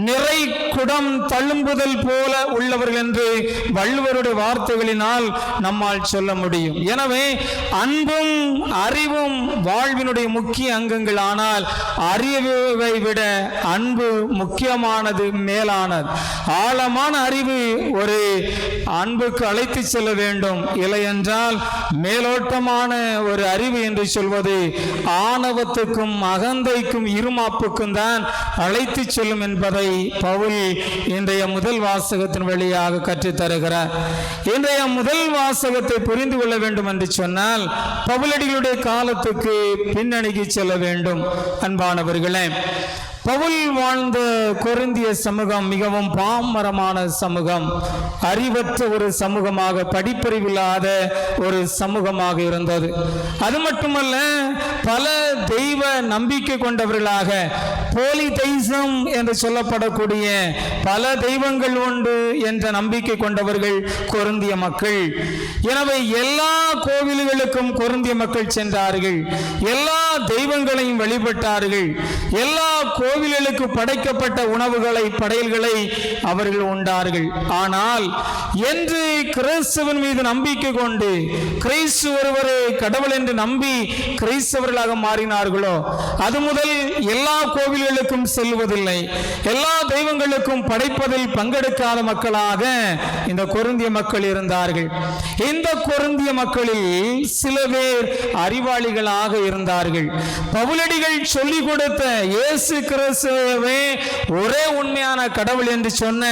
நிறை குடம் தழும்புதல் போல உள்ளவர்கள் என்று வள்ளுவருடைய வார்த்தைகளினால் நம்மால் சொல்ல முடியும். எனவே அன்பும் அறிவும் வாழ்வினுடைய முக்கிய அங்கங்கள். ஆனால் அறிவை விட அன்பு முக்கியமானது, மேலானது. ஆழமான அறிவு ஒரு அன்புக்கு அழைத்து செல்ல வேண்டும். இல்லை என்றால் மேலோட்டமான ஒரு அறிவு என்று சொல்வது ஆணவத்துக்கும் அகந்தைக்கும் இருமாப்புக்கும் தான் அழைத்து செல்லும் என்பதை பவுல் இன்றைய முதல் வாசகத்தின் வழியாக கற்றுத்தருகிறார். இன்றைய முதல் வாசகத்தை புரிந்து கொள்ள வேண்டும் என்று சொன்னால் பவுலடிகளுடைய காலத்துக்கு பின்னணிக்கு செல்ல வேண்டும். அன்பானவர்களே, பவுல் வாழ்ந்த கொரிந்திய சமூகம் மிகவும் பாமரமான சமூகம், அறிவற்ற ஒரு சமூகமாக, படிப்பறிவில்லாத ஒரு சமூகமாக இருந்தது. அது மட்டுமல்ல, பல தெய்வ நம்பிக்கை கொண்டவர்களாக, போலிதெய்சம் என்று சொல்லப்படக்கூடிய பல தெய்வங்கள் உண்டு என்ற நம்பிக்கை கொண்டவர்கள் கொரிந்திய மக்கள். எனவே எல்லா கோவில்களுக்கும் கொரிந்திய மக்கள் சென்றார்கள், எல்லா தெய்வங்களையும் வழிபட்டார்கள், எல்லா கோவில்களுக்கு படைக்கப்பட்ட உணவுகளை, படையல்களை அவர்கள் உண்டார்கள். ஆனால் என்று கிறிஸ்துவின் மீது நம்பிக்கை கொண்டு கிறிஸ்து ஒருவரே கடவுள் என்று நம்பி கிறிஸ்தவர்களாக மாறினார்களோ அது முதல் எல்லா கோவில்களுக்கும் தெய்வங்களுக்கும் செல்வதில்லை, எல்லா தெய்வங்களுக்கும் படைப்பதில் பங்கெடுக்காத மக்களாக இந்த கொரிந்திய மக்கள் இருந்தார்கள். இந்த கொரிந்திய மக்களில் சில பேர் அறிவாளிகளாக இருந்தார்கள். பவுலடிகள் சொல்லிக் கொடுத்த இயேசு கிறிஸ்துவே ஒரே உண்மையான கடவுள் என்று சொன்ன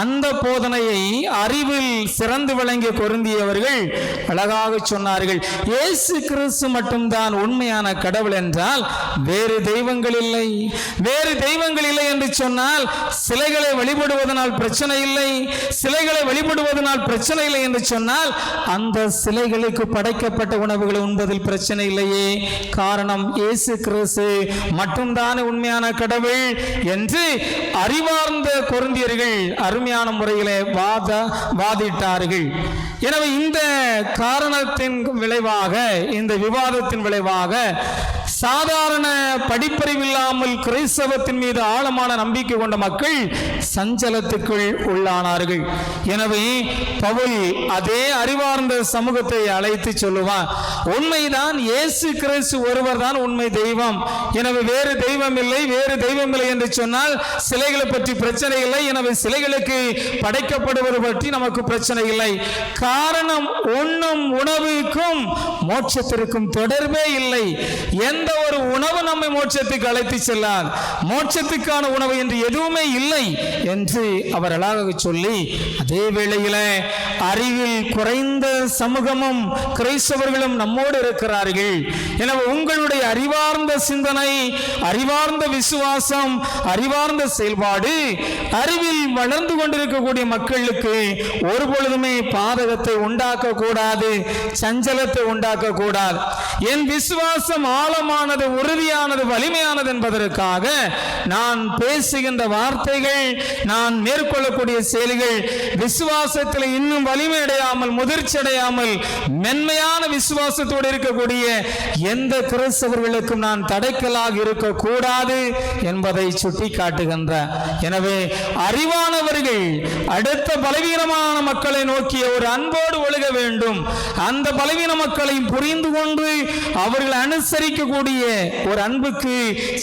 அந்த போதனையை அறிவில் சிறந்து விளங்கிய கொரிந்தியவர்கள் அழகாக சொன்னார்கள். இயேசு கிறிஸ்து மட்டும்தான் உண்மையான கடவுள் என்றால் வேறு தெய்வங்கள் இல்லை. வேறு தெய்வங்கள் இல்லை என்று சொன்னால் சிலைகளை வழிபடுவதனால் பிரச்சனை இல்லை. சிலைகளை வழிபடுவதனால் பிரச்சனை இல்லை என்று சொன்னால் அந்த சிலைகளுக்கு படைக்கப்பட்ட உணவுகளை உண்பதில் பிரச்சனை இல்லையே. காரணம் இயேசு கிறிஸ்து மட்டும்தான் உண்மையான கடவுள் என்று அறிவார்ந்த கொரிந்தியர்கள் அருமையான முறையிலே வாதிட்டார்கள். எனவே இந்த காரணத்தின் விளைவாக, இந்த விவாதத்தின் விளைவாக சாதாரண படிப்பறிவில்லாமல் கிறிஸ்தவத்தின் மீது ஆழமான நம்பிக்கை கொண்ட மக்கள் சஞ்சலத்துக்குள் உள்ளானார்கள். எனவே பவுல் அதே அறிவார்ந்த சமூகத்தை அழைத்து சொல்லுவார், உண்மைதான், இயேசு கிறிஸ்து ஒருவர் தான் உண்மை தெய்வம். எனவே வேறு தெய்வம் இல்லை, வேறு தெய்வம் இல்லை என்று சொன்னால் சிலைகளை பற்றி பிரச்சனை இல்லை. எனவே சிலைகளுக்கு படைக்கப்படுவது பற்றி நமக்கு பிரச்சனை இல்லை. காரணம், உண்ணும் உணவுக்கும் மோட்சத்திற்கும் தொடர்பே இல்லை. எந்த ஒரு உணவு நம்மை மோட்சத்துக்கு அழைத்து செல்லாது. மோட்சத்துக்கான உணவு என்று எதுவுமே இல்லை என்று அவர் அழகாக சொல்லி, அதே வேளையில அறிவில் குறைந்த சமூகமும் கிறிஸ்தவர்களும் நம்மோடு இருக்கிறார்கள். எனவே உங்களுடைய அறிவார்ந்த சிந்தனை, அறிவார்ந்த விசுவாசம், அறிவார்ந்த செயல்பாடு அறிவில் வளர்ந்து கொண்டிருக்கக்கூடிய மக்களுக்கு ஒருபொழுதுமே பாதகத்தை உண்டாக்க கூடாது, சஞ்சலத்தை உண்டாக்க கூடாது. என் விசுவாசம் ஆழமானது, உறுதியானது, வலிமையானது என்பதற்காக நான் பேசுகின்ற வார்த்தைகள், நான் மேற்கொள்ளக்கூடிய செயல்கள் விசுவாசத்தில் இன்னும் வலிமை அடையாமல், முதிர்ச்சி அடையாமல் மென்மையான விசுவாசத்தோடு இருக்கக்கூடிய எந்த கிறிஸ்தவர்களுக்கும் நான் தடைக்கலாக இருக்கக்கூடாது என்பதை சுட்டி காட்டுகின்றார். எனவே அறிவானவர்கள் அடுத்த பலவீனமான மக்களை நோக்கிய ஒரு அன்போடு ஒழுக வேண்டும். அந்த பலவீன மக்களை புரிந்து கொண்டு அவர்கள் அனுசரிக்கக்கூடிய ஒரு அன்புக்கு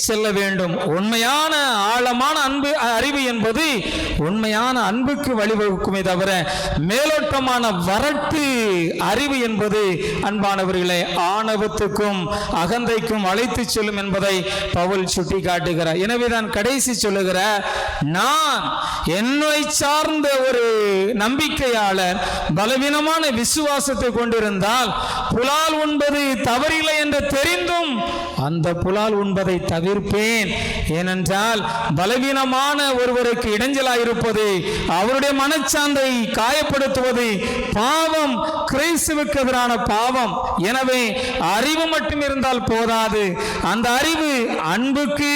செல்ல வேண்டும். உண்மையான ஆழமான அன்பு, அறிவு என்பது உண்மையான அன்புக்கு வழிவகுக்குமே தவிர மேலோட்டமான வரட்டு அறிவு என்பது அன்பானவர்களை ஆணவத்துக்கும் அகந்தைக்கும் அழைத்து செல்லும் என்பதை பவுல் சுட்டி காட்டுகிறார். எனவே தான் கடைசி சொல்லுகிறார், நான் என்னை சார்ந்த ஒரு நம்பிக்கையாளர் பலவீனமான விசுவாசத்தை கொண்டிருந்தால் புலால் உண்பது தவறில்லை என்று தெரிந்தும் அந்த புலால் உண்பதை தவிர்ப்பேன். ஏனென்றால் பலவீனமான ஒருவருக்கு இடைஞ்சலாயிருப்பது, அவருடைய மனச்சாந்தை காயப்படுத்துவது பாவம், கிறிஸ்துவுக்கு எதிரான பாவம். எனவே அறிவு மட்டும் இருந்தால் போதாது, அந்த அறிவு அன்புக்கு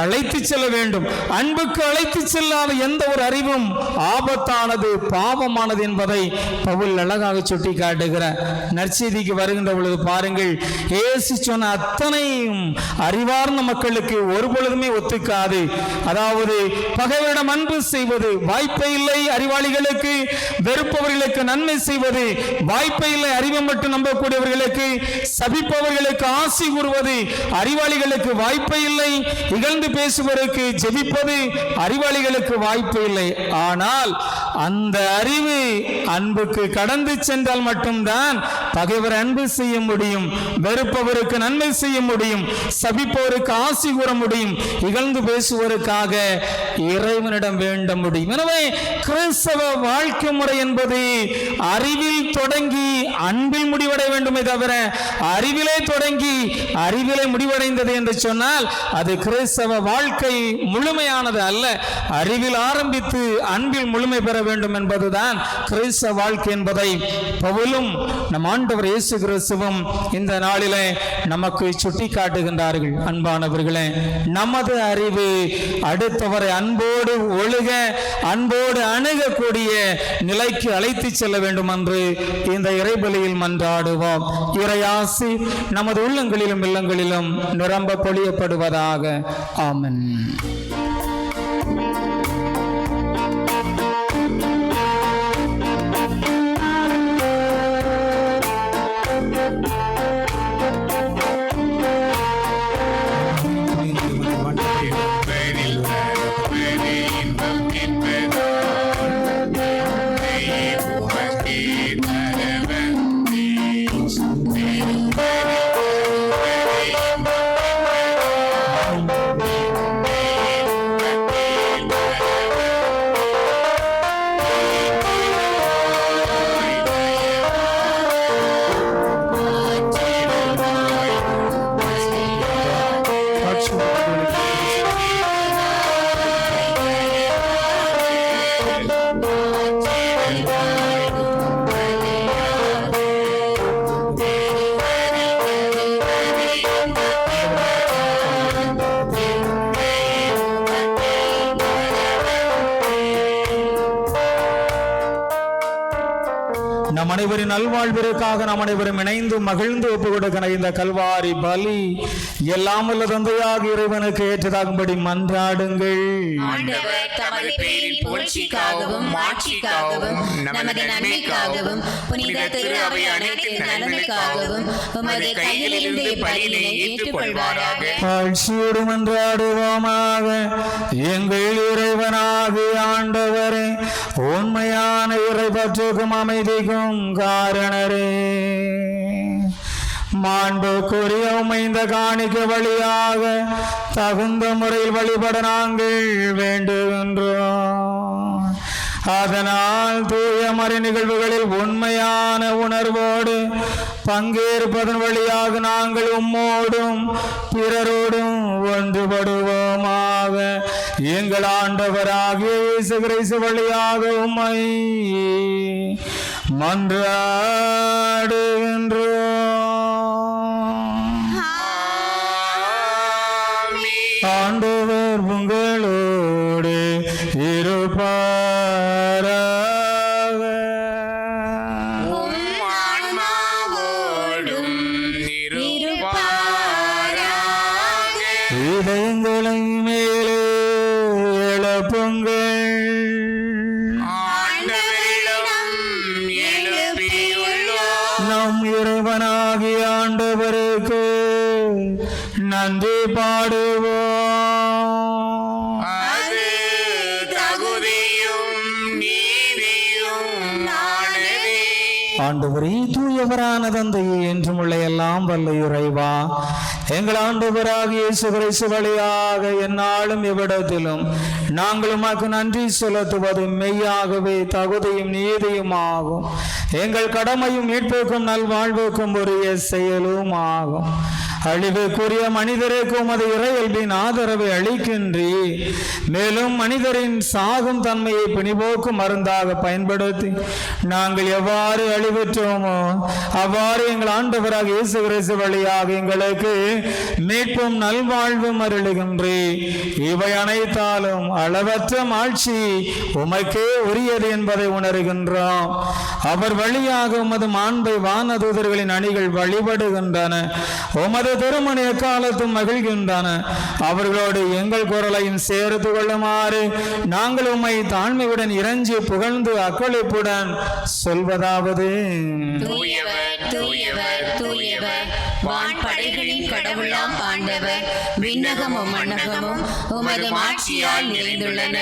அழைத்து செல்ல வேண்டும். அன்புக்கு அழைத்து செல்லாத எந்த ஒரு அறிவும் ஆபத்தானது, பாவமானது என்பதை பவுல் அழகாக சுட்டி காட்டுகிறார். நற்செய்திக்கு வருகின்ற பொழுது பாருங்கள், இயேசு சொன்ன அத்தனையும் அறிவார்ந்த மக்களுக்கு ஒரு பொழுதுமே ஒத்துக்காது. அதாவது பகைவரிடம் அன்பு செய்வது வாய்ப்பே இல்லை அறிவாளிகளுக்கு, வெறுப்பவர்களுக்கு நன்மை செய்வது வாய்ப்பே இல்லை அறிவை மட்டும் நம்பக்கூடியவர்களுக்கு, சபிப்பவர்களுக்கு ஆசி கூறுவது அறிவாளிகளுக்கு வாய்ப்பே இல்லை, இகழ்ந்து பேசுவதற்கு ஜெபிப்பது அறிவாளிகளுக்கு வாய்ப்பே இல்லை. ஆனால் அந்த அறிவு அன்புக்கு கடந்து சென்றால் மட்டும்தான் பகைவர் அன்பு செய்ய முடியும், வெறுப்பவருக்கு நன்மை செய்ய முடியும், சபிப்பவருக்கு ஆசி கூற முடியும், இகழ்ந்து பேசுவதற்காக இறைவனிடம் வேண்ட முடியும். எனவே கிறிஸ்தவ வாழ்க்கை முறை என்பது அறிவில் தொடங்கி அன்பில் முடிவடைய வேண்டுமே தவிர அறிவிலே தொடங்கி அறிவிலே முடிவடைந்தது என்று சொன்னால் அது கிறிஸ்தவ வாழ்க்கை முழுமையானது அல்ல. அறிவில் ஆரம்பித்து அன்பில் முழுமை பெற வேண்டும் என்பதுதான் கிறிஸ்தவ வாழ்க்கை என்பதை பவுலும் நம் ஆண்டவர் இயேசு கிறிஸ்துவும் இந்த நாளிலே நமக்கு சுட்டி காட்டுகின்றார்கள். அன்பானவர்களே, நமது அறிவு அடுத்தவரை அன்போடு ஒழுக, அன்போடு அணுகக்கூடிய நிலைக்கு அழைத்து செல்ல வேண்டும் என்று இந்த இறைபலியில் மன்றாடுவோம். இறையாசி நமது உள்ளங்களிலும் இல்லங்களிலும் நிரம்ப பொழியப்படுவதாக. ஆமென். அனைவரின் நல்வாழ்விற்காக நாம் அனைவரும் இணைந்து மகிழ்ந்து ஒப்பு கொடுக்கிற இந்த கல்வாரி பலி எல்லாம் வல்ல தந்தையாக இறைவனுக்கு ஏற்றதாகும்படி மன்றாடுங்கள். ஆண்டவர் தமது பேரின் புகழ்ச்சிக்காகவும் மாட்சிக்காகவும் நமது நன்மைக்காகவும் புனித திரு அவை அனைத்தின் நலனுக்காகவும் உமது கையிலிருந்து பலியினை ஏற்றுக்கொள்வாராக. ஆட்சியோடு மன்றாடுவோமாக. எங்கள் இறைவனாகிய ஆண்டவரே, உண்மையான இறைப்பற்றுக்கும் அமைதிக்கும் காரணரே, மாண்புக்குரிய உமைந்த காணிக்க வழியாக தகுந்த முறையில் வழிபட நாங்கள் வேண்டுகின்றோம். அதனால் தூய மறை நிகழ்வுகளில் உண்மையான உணர்வோடு பங்கேற்பதன் வழியாக நாங்கள் உம்மோடும் பிறரோடும் ஒன்றுபடுவோமாக. எங்கள் ஆண்டவராகிய இயேசு கிறிஸ்து வழியாக உம்மை மன்றாடுகின்றோம். ஆண்டவர் உங்களோடு இருப்பாராக. இதயங்களை மேலே எழுப்புங்கள். நம் இறைவனாகிய ஆண்டவருக்கு நன்றி பாடுவோம். ஆண்டவரே, தூயவரான தந்தையே, என்றும் உள்ள எல்லாம் வல்ல இறைவா, எங்கள் ஆண்டவராகிய இயேசு கிறிஸ்து வழியாக எந்நாளும் எவ்விடத்திலும் நாங்கள் உமக்கு நன்றி செலுத்துவது மெய்யாகவே தகுதியும் நீதியும் ஆகும். எங்கள் கடமையும் மீட்புக்கும் நல்வாழ்வுக்கும் உரிய செயலும் ஆகும். அழிவுக்குரிய மனிதருக்கும் அது இறையல்பின் ஆதரவை அளிக்கின்றி, மேலும் மனிதரின் சாகும் தன்மையை பிணிபோக்கும் மருந்தாக பயன்படுத்தி நாங்கள் எவ்வாறு அழிவுற்றோமோ அவ்வாறு எங்கள் ஆண்டவராக இயேசு கிறிஸ்து வழியாக எங்களுக்கு மீட்பும் நல்வாழ்வும் அருளுகின்றே. இவை அனைத்தாலும் அளவற்ற ஆட்சி உமக்கே உரியது என்பதை உணர்கின்றோம். அவர் வழியாக உமது மாண்பை வானதூதர்களின் அணிகள் வழிபடுகின்றன. உமது திருமண எக்காலத்தும் மகிழ்கின்றன. அவர்களோடு எங்கள் குரலையும் சேர்த்து கொள்ளுமாறு நாங்கள் உம்மை தாழ்மையுடன் இறைஞ்சி புகழ்ந்து அக்களிப்புடன் சொல்வதாவது: தூயவர், தூயவர், தூயவர், வான்படைகளின் கடவுளாம் ஆண்டவர், விண்ணகமும் மண்ணகமும் உமது மாட்சியால் நிறைந்துள்ளன.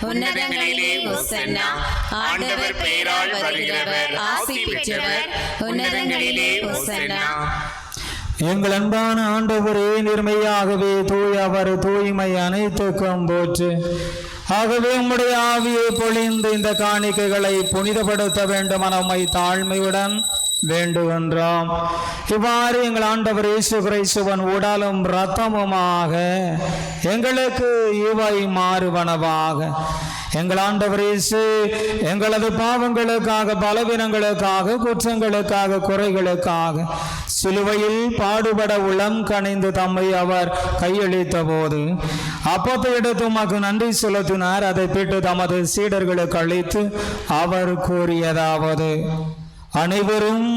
உன்னதங்களிலே ஓசன்னா. ஆண்டவர் பெயரால் வருகிறவர் ஆசி பெற்றவர். உன்னதங்களிலே ஓசன்னா. எங்கள் அன்பான ஆண்டவரே, நேர்மையாகவே தூயவர், தூய்மை அனைத்துக்கும் போற்று. ஆகவே உம்முடைய ஆவியை பொழிந்து இந்த காணிக்கைகளை புனிதப்படுத்த வேண்டும் என உம்மை தாழ்மையுடன் வேண்டுகின்றோம். இவ்வாறு எங்கள் ஆண்டவர் இயேசு கிறிஸ்துவின் உடலும் இரத்தமுமாக எங்களுக்கு இவை மாறுவனவாக. எங்கள் ஆண்டவர் இயேசு எங்களது பாவங்களுக்காக, பலவீனங்களுக்காக, குற்றங்களுக்காக, குறைகளுக்காக சிலுவையில் பாடுபட உளம் கனிந்து தம்மை அவர் கையளித்த போது அப்பத்தை எடுத்து உமக்கு நன்றி செலுத்தினார். அதை பிட்டு தமது சீடர்களுக்கு அளித்து அவர் கூறியதாவது: அனைவரும்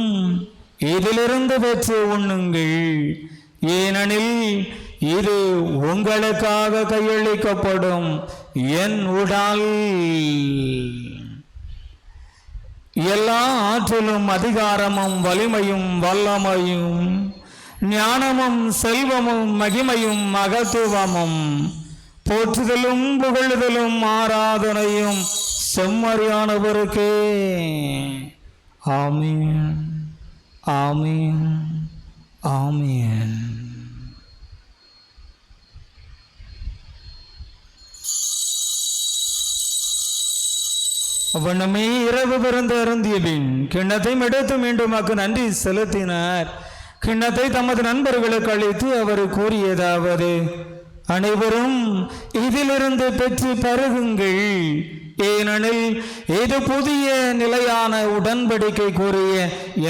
இதிலிருந்து பெற்று உண்ணுங்கள், ஏனெனில் இது உங்களுக்காக கையளிக்கப்படும் என் உடல். எல்லா ஆற்றலும் அதிகாரமும் வலிமையும் வல்லமையும் ஞானமும் செல்வமும் மகிமையும் மகத்துவமும் போற்றுதலும் புகழுதலும் ஆராதனையும் செம்மறியானவருக்கே. ஆமீன், ஆமீன், ஆமீன். அவ்வண்ணமே இரவு பிறந்து அருந்திய பின் கிண்ணத்தை எடுத்து மீண்டும் நன்றி செலுத்தினார். கிண்ணத்தை தமது நண்பர்களுக்கு அளித்து அவர் கூறியதாவது: அனைவரும் இதிலிருந்து பெற்று பருகுங்கள், ஏனெனில் இது புதிய நிலையான உடன்படிக்கை கூறிய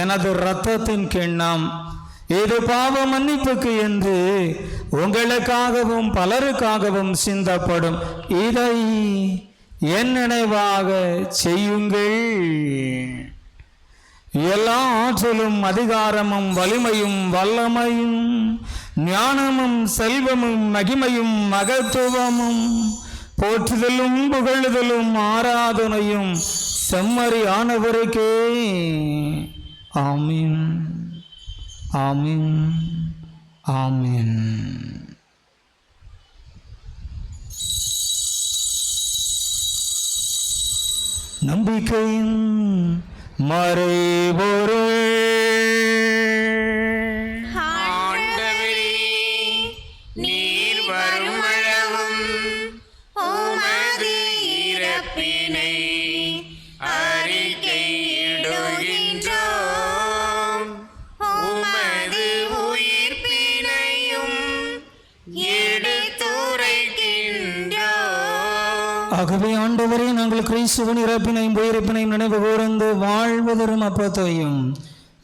எனது இரத்தத்தின் கிண்ணம். இது பாவ மன்னிப்புக்கு என்று உங்களுக்காகவும் பலருக்காகவும் சிந்தப்படும். இதை என் நினைவாக செய்யுங்கள். எல்லா ஆற்றலும் அதிகாரமும் வலிமையும் வல்லமையும் ஞானமும் செல்வமும் மகிமையும் மகத்துவமும் போற்றுதலும் புகழுதலும் ஆராதனையும் செம்மறியானவருக்கே. ஆமீன், ஆமீன், ஆமீன். நம்பிக்கையின் மறைபொருள் ஆண்டவரே, நீர் வருமளவும் உமது இறப்பினை அறிக்கையிடுகின்றோம், உமது உயிர்ப்பினையும் எடுத்துரைக்கின்றோம். ஆகவே ஆண்டவரே, நாங்கள் கிறிஸ்துவின் இறப்பினையும் உயிர்ப்பினையும் நினைவு கூர்ந்து வாழ்வதரும் அப்பத்தையும்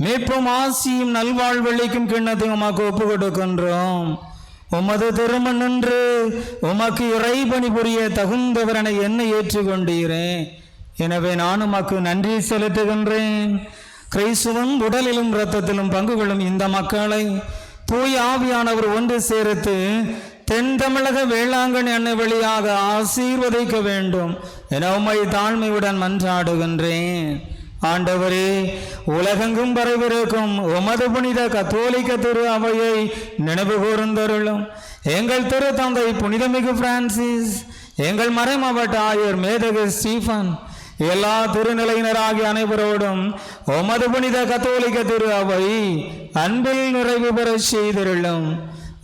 மீட்பும் ஆசியும் நல்வாழ்வழிக்கும் கிண்ணத்தையும் உமக்கு ஒப்பு கொடுக்கின்றோம். உமது திருமண் நின்று உமக்கு இறைபணி புரிய தகுந்தவரென என்னை ஏற்றுக்கொண்டீரே. எனவே நான் உமக்கு நன்றி செலுத்துகின்றேன். கிறிஸ்துவின் உடலிலும் இரத்தத்திலும் பங்கு கொள்ளும் இந்த மக்களை தூய் ஆவியானவர் ஒன்று சேர்த்து தென் தமிழக வேளாங்கண்ணி அன்னை வழியாக ஆசீர்வதிக்க வேண்டும் என உம்மை தாழ்மையுடன் மன்றாடுகின்றேன். ஆண்டவரே, உலகெங்கும் பரவிருக்கும் உமது புனித கத்தோலிக்க திரு அவையை நினைவு கூர்ந்தருளும். எங்கள் திரு தந்தை புனிதமிகு பிரான்சிஸ், எங்கள் மறைமாவட்ட ஆயர் மேதகு ஸ்டீஃபன், எல்லா திருநிலையினராகிய அனைவரோடும் உமது புனித கத்தோலிக்க திரு அவை அன்பில் நிறைவு பெற செய்திருளும்.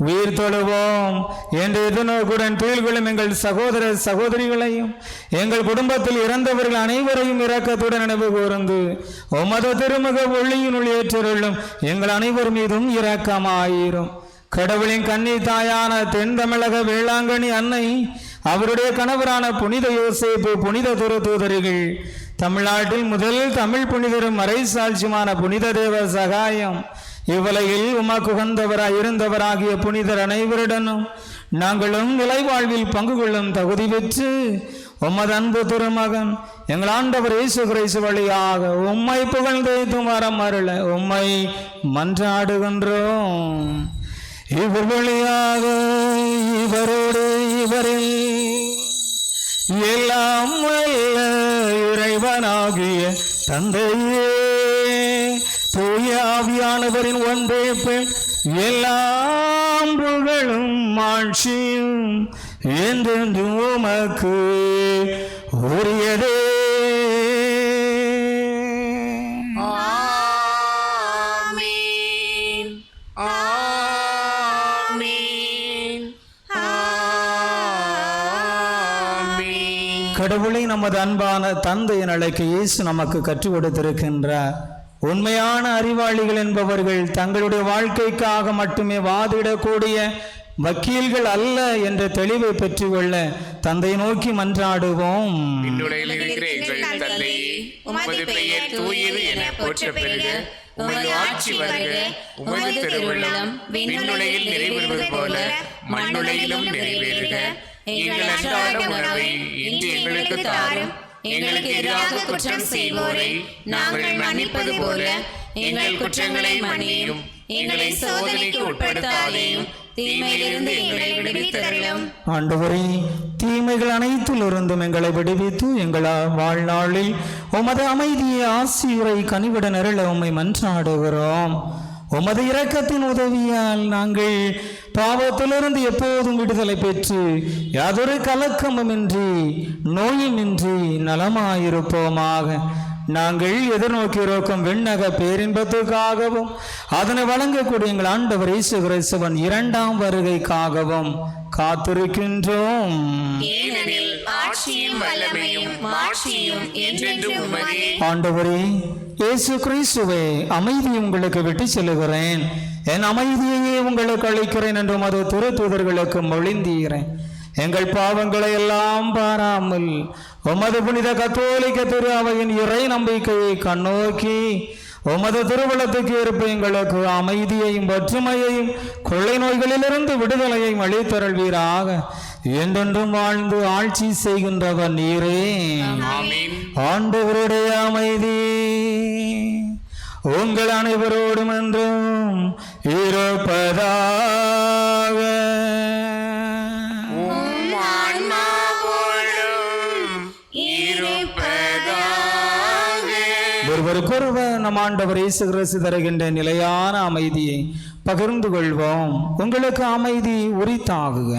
உயிர் தொழுவோம் என்று எதிர்நோக்குடன் துயில்களும் எங்கள் சகோதர சகோதரிகளையும் எங்கள் குடும்பத்தில் இறந்தவர்கள் அனைவரையும் இரக்கத்துடன் நினைவு கூர்ந்து உமது திருமுக ஒளியினுள் ஏற்றருளும். எங்கள் அனைவர் மீதும் இரக்கமாயிரும். கடவுளின் கன்னி தாயான தென் தமிழக வேளாங்கண்ணி அன்னை, அவருடைய கணவரான புனித யோசேப்பு, புனித திருத்தூதர்கள், தமிழ்நாட்டில் முதல் தமிழ் புனிதரும் மறைசாட்சியுமான புனித தேவ சகாயம், இவ்வுலகில் உமக்கு உகந்தவராய் இருந்தவராகிய புனிதர் அனைவருடனும் நாங்களும் நிலைவாழ்வில் பங்கு கொள்ளும் தகுதி பெற்று உமது அன்பு திருமகன் எங்கள் ஆண்டவர் இயேசு கிறிஸ்து வழியாக உம்மை புகழ்ந்து வரம் அருள உம்மை மன்றாடுகின்றோம். இவர் வழியாக இவரோடு இவரில் எல்லாம் வல்ல இறைவனாகிய தந்தையே, தூய ஆவியானவரின் ஒன்றே பெண் எல்லாம் புகழும் ஆட்சியும் என்றென்றும் உமக்கு உரியதே. ஆமென், ஆமென், ஆமென். கடவுளை நமது அன்பான தந்தையின் அழைக்க இயேசு நமக்கு கற்றுக் கொடுத்திருக்கின்றார். உண்மையான அறிவாளிகள் என்பவர்கள் தங்களுடைய வாழ்க்கைக்காக மட்டுமே வாதிடக்கூடிய வக்கீல்கள் அல்ல என்ற தெளிவை பெற்றுக்கொள்ள தந்தை நோக்கி மன்றாடுவோம். விண்ணுலகில் இருக்கிற எங்கள் தந்தையே, உமது பெயர் தூயது என போற்றப் பெறுக. உமது ஆட்சி வருக. உமது திருவுள்ளம் விண்ணுலகில் நிறைவேறுவது போல மண்ணுலகிலும் நிறைவேறுக. எங்கள் அன்றாட உணவை இன்று எங்களுக்கு தாரும். எங்களுக்கு எதிராக குற்றம் செய்வோரை நாங்கள் மன்னிப்பது போல எங்கள் குற்றங்களை மன்னியும். எங்களை சோதனைக்கு உட்படுத்தாதேயும், தீமையிலிருந்து எங்களை விடுவித்தருளும். ஆண்டவரே, தீமைகள் அனைத்திலிருந்தும் எங்களை விடுவித்து எங்கள் வாழ்நாளில் உமது அமைதியை ஆசியுரை கனிவுடன் அருள உம்மை மன்றாடுகிறோம். உமது இரக்கத்தின் உதவியால் நாங்கள் பாவத்திலிருந்து எப்போதும் விடுதலை பெற்று யாதொரு கலக்கமுமின்றி நோயுமின்றி நலமாயிருப்போமாக. நாங்கள் எதிர்நோக்கியிருக்கும் விண்ணக பேரின்பத்துக்காகவும் அதனை வழங்கக்கூடிய எங்கள் ஆண்டவர் இயேசு கிறிஸ்துவின் இரண்டாம் வருகைக்காகவும் காத்திருக்கின்றோம். ஏனெனில் ஆட்சியும் வல்லமையும் மாட்சியும் என்றென்றும் உமதே. ஆண்டவரே இயேசு கிறிஸ்துவே, அமைதி உங்களுக்கு விட்டு செல்லுகிறேன், என் அமைதியையே உங்களுக்கு அளிக்கிறேன் என்று உமது திருத்தூதர்களுக்கு மொழிந்தீரேன். எங்கள் பாவங்களை எல்லாம் பாராமல் உமது புனித கத்தோலிக்க திரு அவையின் இறை நம்பிக்கையை கண்ணோக்கி உமது திருவுளத்துக்கு ஏற்ப எங்களுக்கு அமைதியையும் ஒற்றுமையையும் கொள்ளை நோய்களிலிருந்து விடுதலையையும் அளித்தருள்வீராக. என்றென்றும் வாழ்ந்து ஆட்சி செய்கின்றவர் நீரே. ஆமென். ஆண்டவருடைய அமைதி உங்கள் அனைவரோடும் என்றும் இருப்பதாக. ஒருவருக்கொருவர் நம் ஆண்டவர் இயேசு கிறிஸ்து தருகின்ற நிலையான அமைதியை பகிர்ந்து கொள்வோம். உங்களுக்கு அமைதி உரித்தாகுக.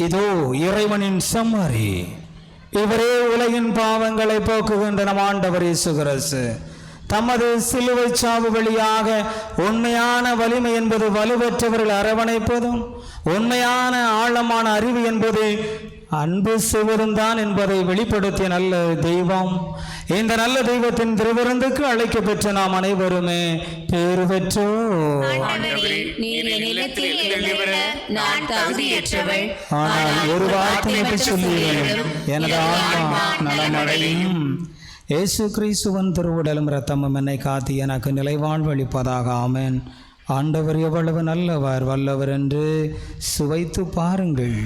இதோ இறைவனின் செம்மறி, இவரே உலகின் பாவங்களை போக்குகின்ற நம் ஆண்டவர் இயேசு கிறிஸ்து தமது சிலுவை சாவு வழியாக உண்மையான வலிமை என்பது வலுவற்றவர்கள் அரவணைப்பதும், உண்மையான ஆழமான அறிவு என்பது அன்பு செய்வதும் தான் என்பதை வெளிப்படுத்திய நல்ல தெய்வம். இந்த நல்ல தெய்வத்தின் திருவிருந்துக்கு அழைக்க பெற்ற நாம் அனைவருமே பேறு பெற்றோம். ஆனால் ஒரு வார்த்தை சொல்லுகிறேன், எனது ஆன்மா நலமடையும். இயேசு கிறிஸ்துவின் திருவுடலும் இரத்தமும் என்னை காத்து எனக்கு நிலைவாழ்வு அளிப்பதாக. ஆமென். ஆண்டவர் எவ்வளவு நல்லவர் வல்லவர் என்று சுவைத்து பாருங்கள்.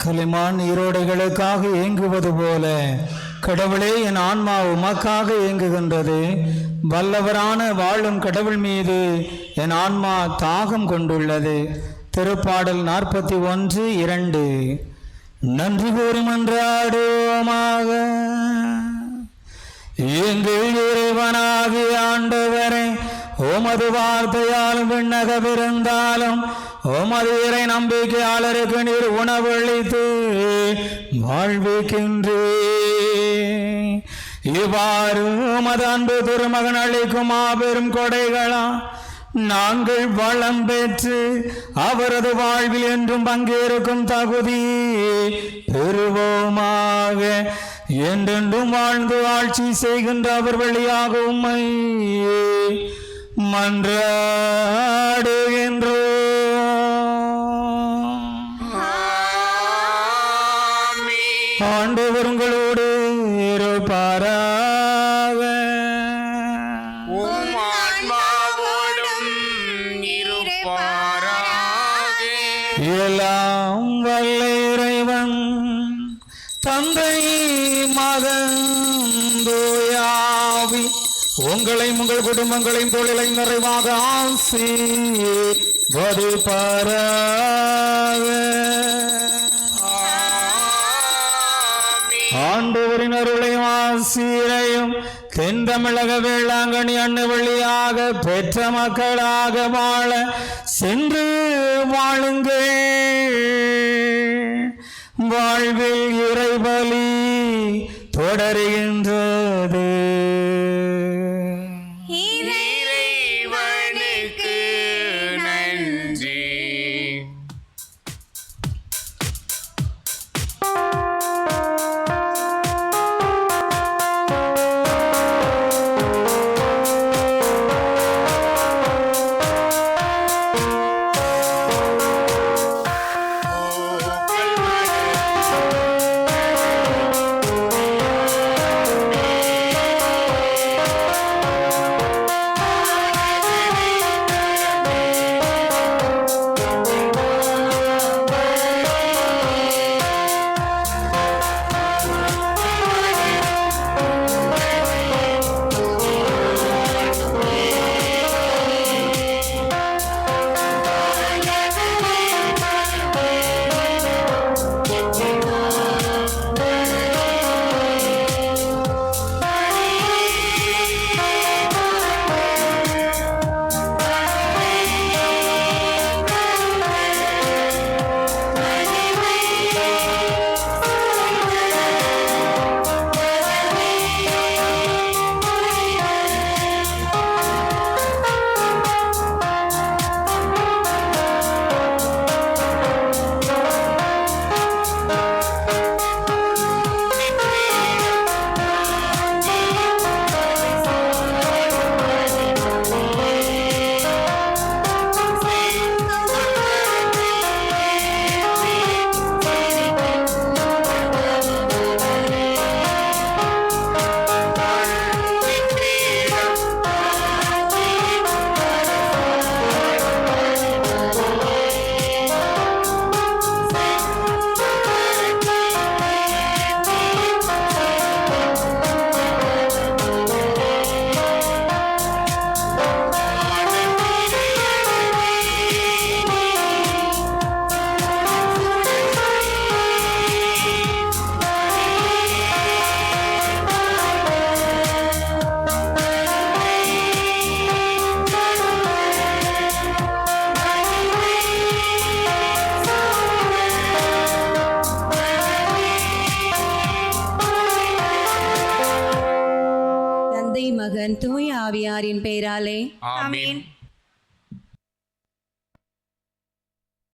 கலிமான் ஈரோடைகளுக்காக ஏங்குவது போல கடவுளே என் ஆன்மா உமக்காக ஏங்குகின்றது. வல்லவரான வாழும் கடவுள் மீது என் ஆன்மா தாகம் கொண்டுள்ளது. திருப்பாடல் 41:2. நன்றி கூறி மன்றாடுவோமாக. எங்கள் இறைவனாகிய ஆண்டவரே, உமது வார்த்தையாலும் விண்ணகவிருந்தாலும் உமது இறை நம்பிக்கையாளருக்கு நீர் உணவளித்து வாழ்விக்கின்றே. இவ்வாறு உமது அன்பு திருமகன் அளிக்கும் மாபெரும் கொடைகளா நாங்கள் வளம் பெற்று அவரது வாழ்வில் என்றும் பங்கேற்கும் தகுதி பெறுவோமாக. என்றென்றும் வாழ்ந்து ஆட்சி செய்கின்ற அவர் வழியாக உம்மை மன்றாடுகின்றோம். ஆண்டவர் உங்களோடு இருப்பாராக. உம் ஆன்மாவோடும் இருப்பாராக. எல்லாம் வல்ல இறைவன் தந்தை மகன் தூயாவி உங்களையும் உங்கள் குடும்பங்களையும் தொழிலை நிறைவாக ஆசீர்வதிப்பாராக. ஆண்டவரின் அருளையும் ஆசீரையும் தென்தமிழக வேளாங்கண்ணி அன்னை வழியாக பெற்ற மக்களாக வாழ சென்று வாழுங்கள். வாழ்வில் இறைபலி தொடருகின்றது. இறைவனுக்கு நன்றி. மகன் தூய ஆவியாரின் பெயராலே ஆமென்.